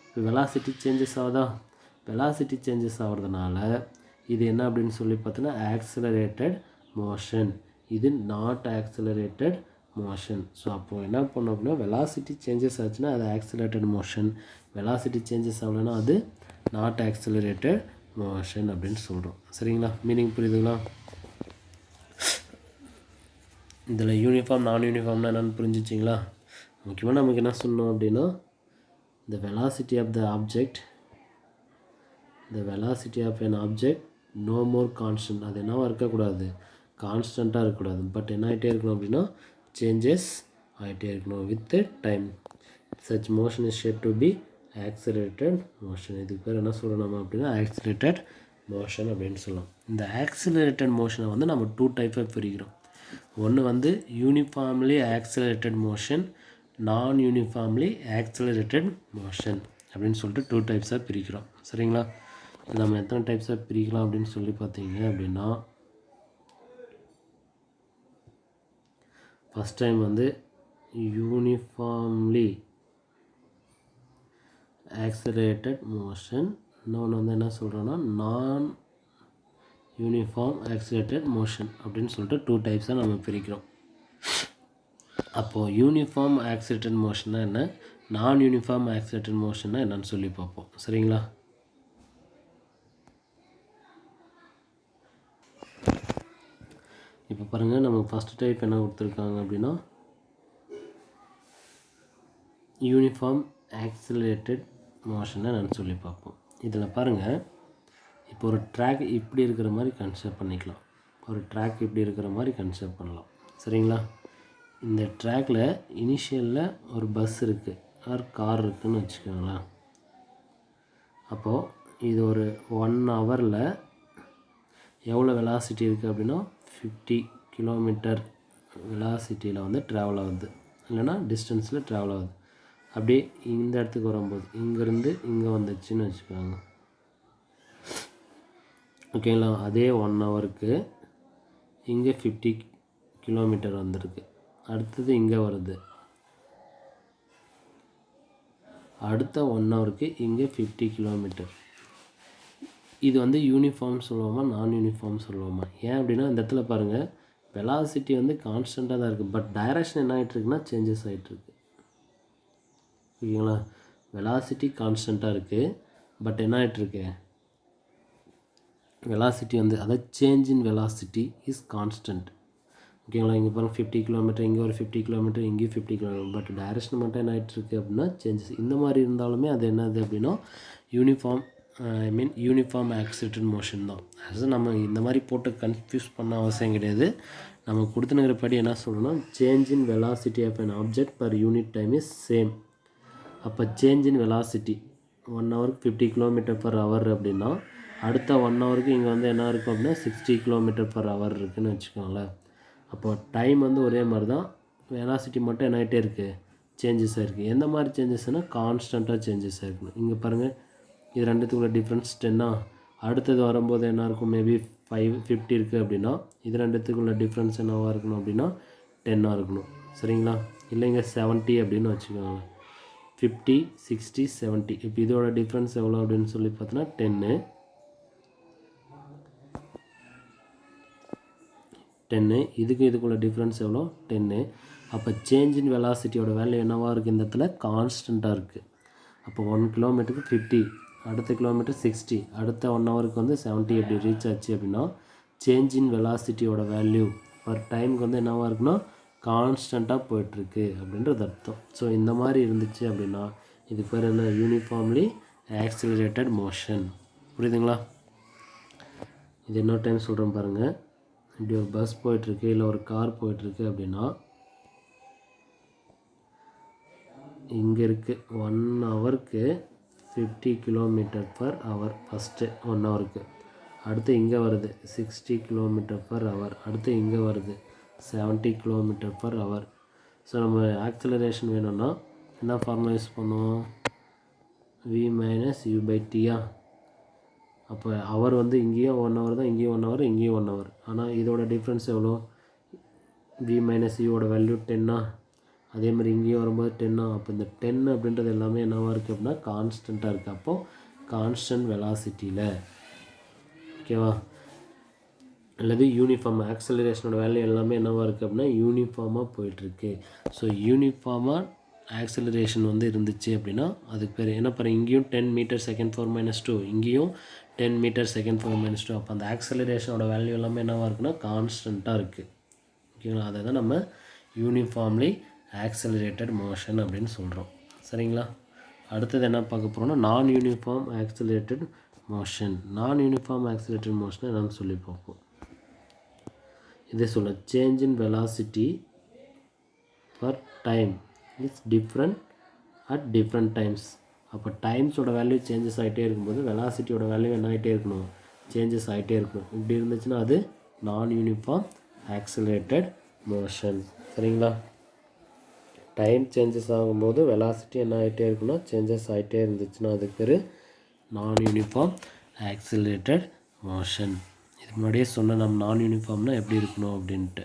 இப்போ வெலாசிட்டி சேஞ்சஸ் ஆகுதா? வெலாசிட்டி சேஞ்சஸ் ஆகிறதுனால இது என்ன அப்படின்னு சொல்லி பார்த்தோன்னா ஆக்சிலரேட்டட் மோஷன். இது நாட் ஆக்சிலரேட்டட் மோஷன். ஸோ அப்போது என்ன பண்ணோம் அப்படின்னா, வெலாசிட்டி சேஞ்சஸ் ஆச்சுன்னா அது ஆக்சிலரேட்டட் மோஷன், வெலாசிட்டி சேஞ்சஸ் ஆகலைன்னா அது நாட் ஆக்சிலரேட்டட் மோஷன் அப்படின்னு சொல்கிறோம். சரிங்களா? மீனிங் புரியுதுங்களா? இதில் யூனிஃபார்ம் நான் யூனிஃபார்ம்னா என்னென்னு புரிஞ்சிச்சிங்களா? முக்கியமாக நமக்கு என்ன சொல்லணும் அப்படின்னா, the velocity of the object no more constant. அது என்னவாக இருக்கக்கூடாது, கான்ஸ்டண்ட்டாக இருக்கக்கூடாது. பட் என்ன ஆகிட்டே இருக்கணும் அப்படின்னா சேஞ்சஸ் ஆகிட்டே இருக்கணும் with time. Such motion is said to be accelerated motion. இதுக்கு பேர் என்ன சொல்கிறோம் நம்ம அப்படின்னா ஆக்சிலரேட்டட் மோஷன் அப்படின்னு சொல்லலாம். இந்த ஆக்சிலரேட்டட் மோஷனை வந்து நம்ம 2 டைப்பாக பிரிக்கிறோம். ஒன்று வந்து யூனிஃபார்ம்லி ஆக்சிலரேட்டட் மோஷன், நான் யூனிஃபார்ம்லி ஆக்சிலரேட்டட் மோஷன் அப்படின்னு சொல்லிட்டு 2 டைப்ஸாக பிரிக்கிறோம். சரிங்களா? இது நம்ம எத்தனை டைப்ஸாக பிரிக்கலாம் அப்படின்னு சொல்லி பார்த்தீங்க அப்படின்னா, ஃபஸ்ட் டைம் வந்து யூனிஃபார்ம்லி ஆக்சிலரேட்டட் மோஷன், இன்னொன்று வந்து என்ன சொல்கிறோன்னா நான் யூனிஃபார்ம் ஆக்சிலரேட்டட் மோஷன் அப்படின்னு சொல்லிட்டு 2 டைப்ஸாக நம்ம பிரிக்கிறோம். அப்போது யூனிஃபார்ம் ஆக்சிலரேட்டட் மோஷன்னா என்ன, நான் யூனிஃபார்ம் ஆக்சிலரேட்டட் மோஷன்னா என்னன்னு சொல்லி பார்ப்போம். சரிங்களா? இப்போ பாருங்கள், நம்ம ஃபஸ்ட் டைப் என்ன கொடுத்துருக்காங்க அப்படின்னா யூனிஃபார்ம் ஆக்சிலரேட்டட் மோஷனை என்னன்னு சொல்லி பார்ப்போம். இதில் பாருங்கள், இப்போ ஒரு ட்ராக் இப்படி இருக்கிற மாதிரி கன்சிடர் பண்ணிக்கலாம். ஒரு ட்ராக் இப்படி இருக்கிற மாதிரி கன்சிடர் பண்ணலாம். சரிங்களா? இந்த ட்ராக்கில் இனிஷியலில் ஒரு பஸ் இருக்குது, ஒரு கார் இருக்குதுன்னு வச்சுக்கோங்களேன். அப்போது இது ஒரு 1 ஹவரில் எவ்வளோ வெலாசிட்டி இருக்குது அப்படின்னா 50 கிலோமீட்டர் வெலாசிட்டியில் வந்து ட்ராவல் ஆகுது, இல்லைனா டிஸ்டன்ஸில் ட்ராவல் ஆகுது. அப்படியே இந்த இடத்துக்கு வரும்போது இங்கேருந்து இங்கே வந்துச்சுன்னு வச்சுக்கோங்க. ஓகேங்களா? அதே 1 ஹவருக்கு இங்கே 50 கிலோமீட்டர் வந்திருக்கு. அடுத்தது இங்கே வருது, அடுத்த 1 ஹவருக்கு இங்கே 50 கிலோமீட்டர். இது வந்து யூனிஃபார்ம் சொல்லுவோமா நான் யூனிஃபார்ம் சொல்லுவோமா? ஏன் அப்படின்னா இந்த இடத்துல பாருங்கள் வெலாசிட்டி வந்து கான்ஸ்டண்ட்டாக தான் இருக்குது, பட் டைரக்ஷன் என்ன ஆகிட்டுருக்குன்னா சேஞ்சஸ் ஆகிட்டுருக்கு. ஓகேங்களா? வெலாசிட்டி கான்ஸ்டண்ட்டாக இருக்குது, பட் என்ன ஆகிட்டுருக்கு வெலாசிட்டி வந்து அதாவது change in velocity is constant. ஓகேங்களா? இங்கே பாருங்கள் 50 கிலோமீட்டர், இங்கே ஒரு 50 கிலோமீட்டர், இங்கேயும் 50 கிலோமீட்டர், பட் டைரக்ஷன் மட்டும் என்ன ஆகிட்டுருக்கு அப்படின்னா சேஞ்சஸ். இந்த மாதிரி இருந்தாலுமே அது என்னது அப்படின்னா யூனிஃபார்ம் யூனிஃபார்ம் ஆக்சிலேட்டட் மோஷன் தான். அது நம்ம இந்த மாதிரி போட்டு கன்ஃபியூஸ் பண்ண அவசியம் கிடையாது. நம்ம கொடுத்துனுங்கிறபடி என்ன சொல்லணும்னா change in velocity of an object per unit time is same. அப்போ சேஞ்ச் இன் வெலாசிட்டி 1 ஹவருக்கு 50 கிலோமீட்டர் பர் ஹவர் அப்படின்னா அடுத்த 1 ஹவருக்கு இங்கே வந்து என்ன இருக்கும் அப்படின்னா 60 கிலோமீட்டர் பர் ஹவர் இருக்குதுன்னு வச்சுக்கோங்களேன். அப்போ டைம் வந்து ஒரே மாதிரி தான், வெலாசிட்டி மட்டும் என்ன ஆகிட்டே இருக்குது சேஞ்சஸ் ஆகிருக்கு. எந்த மாதிரி சேஞ்சஸ்னால் கான்ஸ்டண்ட்டாக சேஞ்சஸ் ஆகிருக்கணும். இங்கே பாருங்கள் இது ரெண்டுத்துக்குள்ள டிஃப்ரென்ஸ் 10. அடுத்தது வரும்போது என்ன இருக்கும் மேபி 50 இருக்குது அப்படின்னா இது ரெண்டுத்துக்குள்ள டிஃப்ரென்ஸ் என்னவாக இருக்கணும் அப்படின்னா 10 இருக்கணும். சரிங்களா? இல்லைங்க 70 அப்படின்னு வச்சுக்கோங்களேன். 50, 60, 70. இப்போ இதோட டிஃப்ரென்ஸ் எவ்வளோ அப்படின்னு சொல்லி பார்த்தோன்னா 10. இதுக்குள்ள டிஃப்ரென்ஸ் எவ்வளோ 10. அப்போ சேஞ்ச் இன் வெலாசிட்டியோட வேல்யூ என்னவாக இருக்குது இந்த இடத்துல கான்ஸ்டண்ட்டாக இருக்குது. அப்போ 1 கிலோமீட்டருக்கு 50, அடுத்த கிலோமீட்டர் 60, அடுத்த 1 ஹவருக்கு வந்து 70 எப்படி ரீச் ஆச்சு அப்படின்னா சேஞ்ச் இன் வெலாசிட்டியோட வேல்யூ பர் டைமுக்கு வந்து என்னவாக இருக்குன்னா கான்ஸ்டண்ட்டாக போயிட்டுருக்கு அப்படின்றது அர்த்தம். ஸோ இந்த மாதிரி இருந்துச்சு அப்படின்னா இது பேர் என்ன யூனிஃபார்ம்லி ஆக்சிலரேட்டட் மோஷன். புரியுதுங்களா? இது இன்னொரு டைம் சொல்கிறேன் பாருங்கள். இப்படி ஒரு பஸ் போயிட்டுருக்கு இல்லை ஒரு கார் போயிட்டுருக்கு அப்படின்னா இங்கே இருக்குது 1 ஹவருக்கு 50 கிலோமீட்டர் பர் ஹவர் ஃபஸ்ட்டு 1 ஹவருக்கு. அடுத்து இங்கே வருது 60 கிலோமீட்டர் பர் ஹவர். அடுத்து இங்கே வருது 70 கிலோமீட்டர் பர் ஹவர். ஸோ நம்ம ஆக்சிலரேஷன் வேணும்னா என்ன ஃபார்முலா யூஸ் பண்ணுவோம்? v மைனஸ் u பை டியா. அப்போ ஹவர் வந்து இங்கேயும் 1 ஹவர் தான், இங்கேயும் 1 ஹவர், இங்கேயும் 1 ஹவர். ஆனால் இதோட டிஃப்ரென்ஸ் எவ்வளோ? v மைனஸ் யூவோட வேல்யூ 10. அதே மாதிரி இங்கேயும் வரும்போது 10. அப்போ இந்த 10 அப்படின்றது எல்லாமே என்னவாக இருக்குது அப்படின்னா கான்ஸ்டண்ட்டாக இருக்குது. அப்போது கான்ஸ்டன்ட் வெலாசிட்டியில் ஓகேவா? அல்லது யூனிஃபார்ம் ஆக்சலரேஷனோட வேல்யூ எல்லாமே என்னவாக இருக்குது அப்படின்னா யூனிஃபார்மாக போயிட்டுருக்கு. ஸோ யூனிஃபார்மாக ஆக்சலரேஷன் வந்து இருந்துச்சு அப்படின்னா அதுக்கு பேர் என்ன பாருங்கள் இங்கேயும் 10 மீட்டர் செகண்ட் 4-2, இங்கேயும் 10 மீட்டர் செகண்ட் 4-2. அப்போ அந்த ஆக்சலரேஷனோட வேல்யூ எல்லாமே என்னவாக இருக்குன்னா கான்ஸ்டண்ட்டாக இருக்குது. ஓகேங்களா? அதை தான் நம்ம யூனிஃபார்ம்லி ஆக்சலரேட்டட் மோஷன் அப்படின்னு சொல்கிறோம். சரிங்களா? அடுத்தது என்ன பார்க்க போகிறோம்னா நான் யூனிஃபார்ம் ஆக்சலரேட்டட் மோஷன். நான் யூனிஃபார்ம் ஆக்சலரேட்டட் மோஷன் என்னன்னு சொல்லி பார்ப்போம். இதே சொல்ல change in velocity per time is different at different times. அப்போ டைம்ஸோட வேல்யூ சேஞ்சஸ் ஆகிட்டே இருக்கும்போது வெலாசிட்டியோட வேல்யூ என்ன ஆகிட்டே இருக்கணும் சேஞ்சஸ் ஆகிட்டே இருக்கணும். இப்படி இருந்துச்சுன்னா அது நான் யூனிஃபார்ம் ஆக்சலரேட்டட் மோஷன். சரிங்களா? டைம் சேஞ்சஸ் ஆகும்போது வெலாசிட்டி என்ன ஆகிட்டே இருக்குன்னா சேஞ்சஸ் ஆகிட்டே இருந்துச்சுன்னா அதுக்கு பேர் நான் யூனிஃபார்ம் ஆக்சிலரேட்டட் மோஷன். இது முன்னாடியே சொன்ன நம்ம நான் யூனிஃபார்ம்னால் எப்படி இருக்கணும் அப்படின்ட்டு.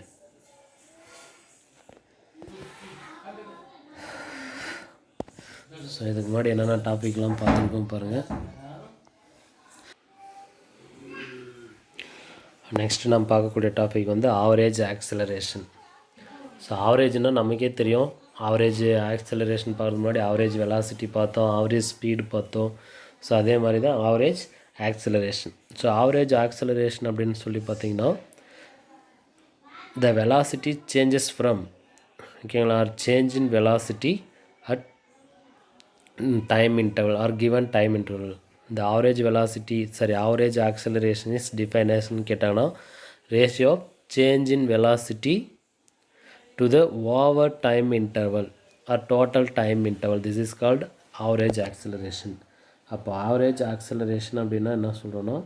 ஸோ இதுக்கு முன்னாடி என்னென்ன டாப்பிக்லாம் பார்த்துருக்கோம் பாருங்கள். நெக்ஸ்ட்டு நம்ம பார்க்கக்கூடிய டாபிக் வந்து ஆவரேஜ் ஆக்சிலரேஷன். ஸோ ஆவரேஜ்னால் நமக்கே தெரியும். ஆவரேஜ் ஆக்சிலரேஷன் பார்க்குறதுக்கு முன்னாடி ஆவரேஜ் வெலாசிட்டி பார்த்தோம், ஆவரேஜ் ஸ்பீடு பார்த்தோம். ஸோ அதே மாதிரி தான் average acceleration. So average acceleration அப்படின்னு சொல்லி பார்த்தீங்கன்னா த வெலாசிட்டி சேஞ்சஸ் ஃப்ரம் ஓகேங்களா or change in velocity at time interval or given time interval. The average velocity average acceleration is defined as கேட்டாங்கன்னா ratio of change in velocity to the over time interval or total time interval. This is called average acceleration. அப்போ average acceleration அப்படின்னா என்ன சொல்கிறோன்னா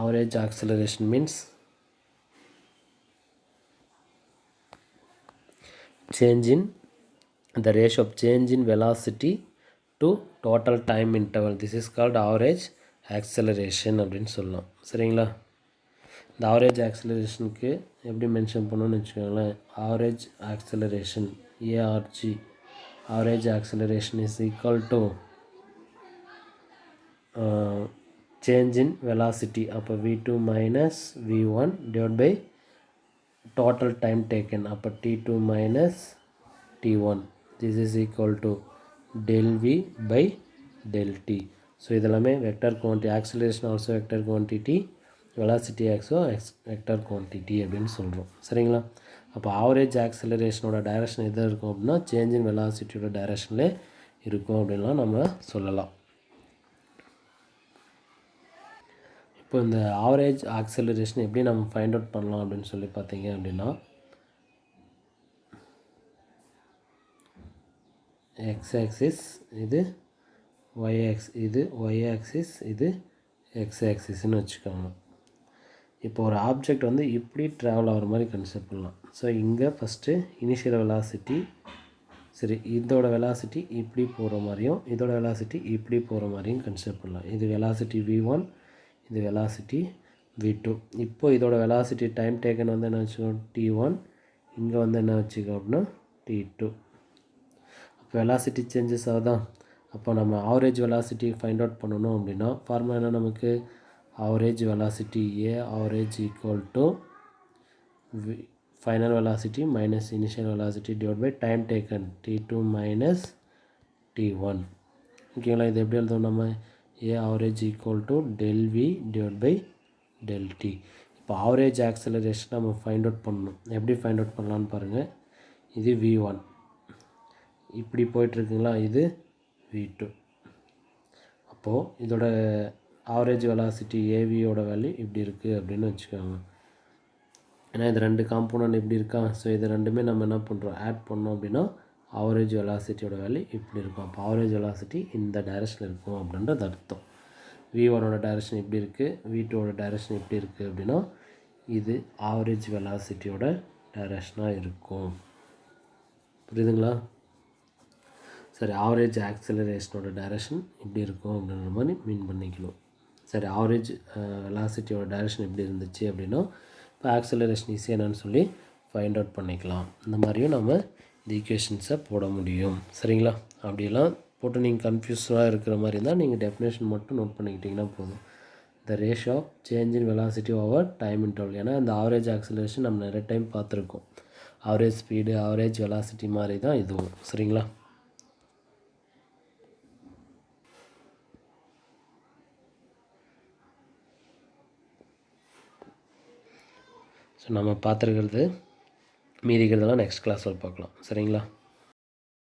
average acceleration means change in the ratio of change in velocity to total time interval. This is called average acceleration அப்படின்னு சொல்லலாம். சரிங்களா? இந்த average ஆக்சிலரேஷனுக்கு எப்படி mention பண்ணணும்னு வச்சுக்கோங்களேன். Average acceleration A R G average acceleration is equal to change in velocity. அப்போ v2 minus v1 divide by total time taken. அப்போ t2 minus t1, this is equal to del v by del t. So இதெல்லாமே vector quantity. Acceleration also vector quantity, velocity also vector quantity அப்படின்னு சொல்கிறோம். சரிங்களா? அப்போ average ஆக்சிலரேஷனோட direction எது இருக்கும் அப்படின்னா change in வெலாசிட்டியோட டைரக்ஷன்லே இருக்கும் அப்படின்லாம் நம்ம சொல்லலாம். இப்போ இந்த ஆவரேஜ் ஆக்சலரேஷன் எப்படி நம்ம ஃபைண்ட் அவுட் பண்ணலாம் அப்படின்னு சொல்லி பார்த்தீங்க அப்படின்னா, எக்ஸ் ஆக்சிஸ் இது இது ஒய் ஆக்சிஸ் இது எக்ஸ் ஆக்சிஸ்ன்னு வச்சுக்கோங்க. இப்போ ஒரு ஆப்ஜெக்ட் வந்து இப்படி ட்ராவல் ஆகிற மாதிரி கன்சிடர் பண்ணலாம். ஸோ இங்கே ஃபஸ்ட்டு இனிஷியல் வெலாசிட்டி, சரி இதோட வெலாசிட்டி இப்படி போகிற மாதிரியும் இதோட வெலாசிட்டி இப்படி போகிற மாதிரியும் கன்சிடர் பண்ணலாம். இது வெலாசிட்டி v1, இது வெலாசிட்டி v2. இப்போ இதோட வெலாசிட்டி டைம் டேக்கன் வந்து என்ன வச்சுக்கோ t1, இங்கே வந்து என்ன வச்சுக்கோ அப்படின்னா t2. அப்போ வெலாசிட்டி சேஞ்சஸ் ஆகுதான். அப்போ நம்ம ஆவரேஜ் வெலாசிட்டி ஃபைண்ட் அவுட் பண்ணணும் அப்படின்னா ஃபார்முலா என்ன நமக்கு, average velocity a average equal to final velocity minus initial velocity divide by time taken t2 minus t1. ஓகேங்களா? இது எப்படி எழுதுவோம் நம்ம, a average equal to del v divide by del t. இப்போ ஆவரேஜ் ஆக்சலரேஷன் நம்ம find out பண்ணணும். எப்படி find out பண்ணலான்னு பாருங்கள். இது v1 இப்படி போயிட்டுருக்குங்களா, இது v2. அப்போது இதோட ஆவரேஜ் வெலாசிட்டி ஏவியோட வேல்யூ இப்படி இருக்குது அப்படின்னு வச்சுக்கோங்க. ஏன்னா இது ரெண்டு காம்போனன்ட் இப்படி இருக்கா. ஸோ இது ரெண்டுமே நம்ம என்ன பண்ணுறோம், ஆட் பண்ணோம் அப்படின்னா ஆவரேஜ் வெலாசிட்டியோட வேல்யூ இப்படி இருக்கும். அப்போ ஆவரேஜ் வெலாசிட்டி இந்த டைரக்ஷனில் இருக்கும் அப்படின்றது அர்த்தம். v1ஓட டைரக்ஷன் இப்படி இருக்குது, v2ஓட டைரக்ஷன் எப்படி இருக்குது அப்படின்னா இது ஆவரேஜ் வெலாசிட்டியோட டைரக்ஷனாக இருக்கும். புரியுதுங்களா? சரி, ஆவரேஜ் ஆக்சலரேஷனோட டைரக்ஷன் இப்படி இருக்கும் அப்படின்ற மாதிரி மீன் பண்ணிக்கணும். சரி, ஆவரேஜ் வெலாசிட்டியோட டைரக்ஷன் எப்படி இருந்துச்சு அப்படின்னா இப்போ ஆக்சலரேஷன் ஈஸியாக என்னன்னு சொல்லி ஃபைண்ட் அவுட் பண்ணிக்கலாம். இந்த மாதிரியும் நம்ம இந்த ஈக்குவேஷன்ஸை போட முடியும். சரிங்களா? அப்படியெல்லாம் போட்டு நீங்கள் கன்ஃபியூஸ்டாக இருக்கிற மாதிரி இருந்தால் நீங்கள் டெஃபினேஷன் மட்டும் நோட் பண்ணிக்கிட்டிங்கன்னா போதும். The ratio of change in velocity over time interval. ஏன்னா இந்த ஆவரேஜ் ஆக்சலரேஷன் நம்ம நிறைய டைம் பார்த்துருக்கோம். ஆவரேஜ் ஸ்பீடு, ஆவரேஜ் வெலாசிட்டி மாதிரி தான் இதுவும். சரிங்களா? ஸோ நம்ம பார்த்துருக்கிறது மீதிக்கிறதெல்லாம் நெக்ஸ்ட் கிளாஸில் பார்க்கலாம். சரிங்களா?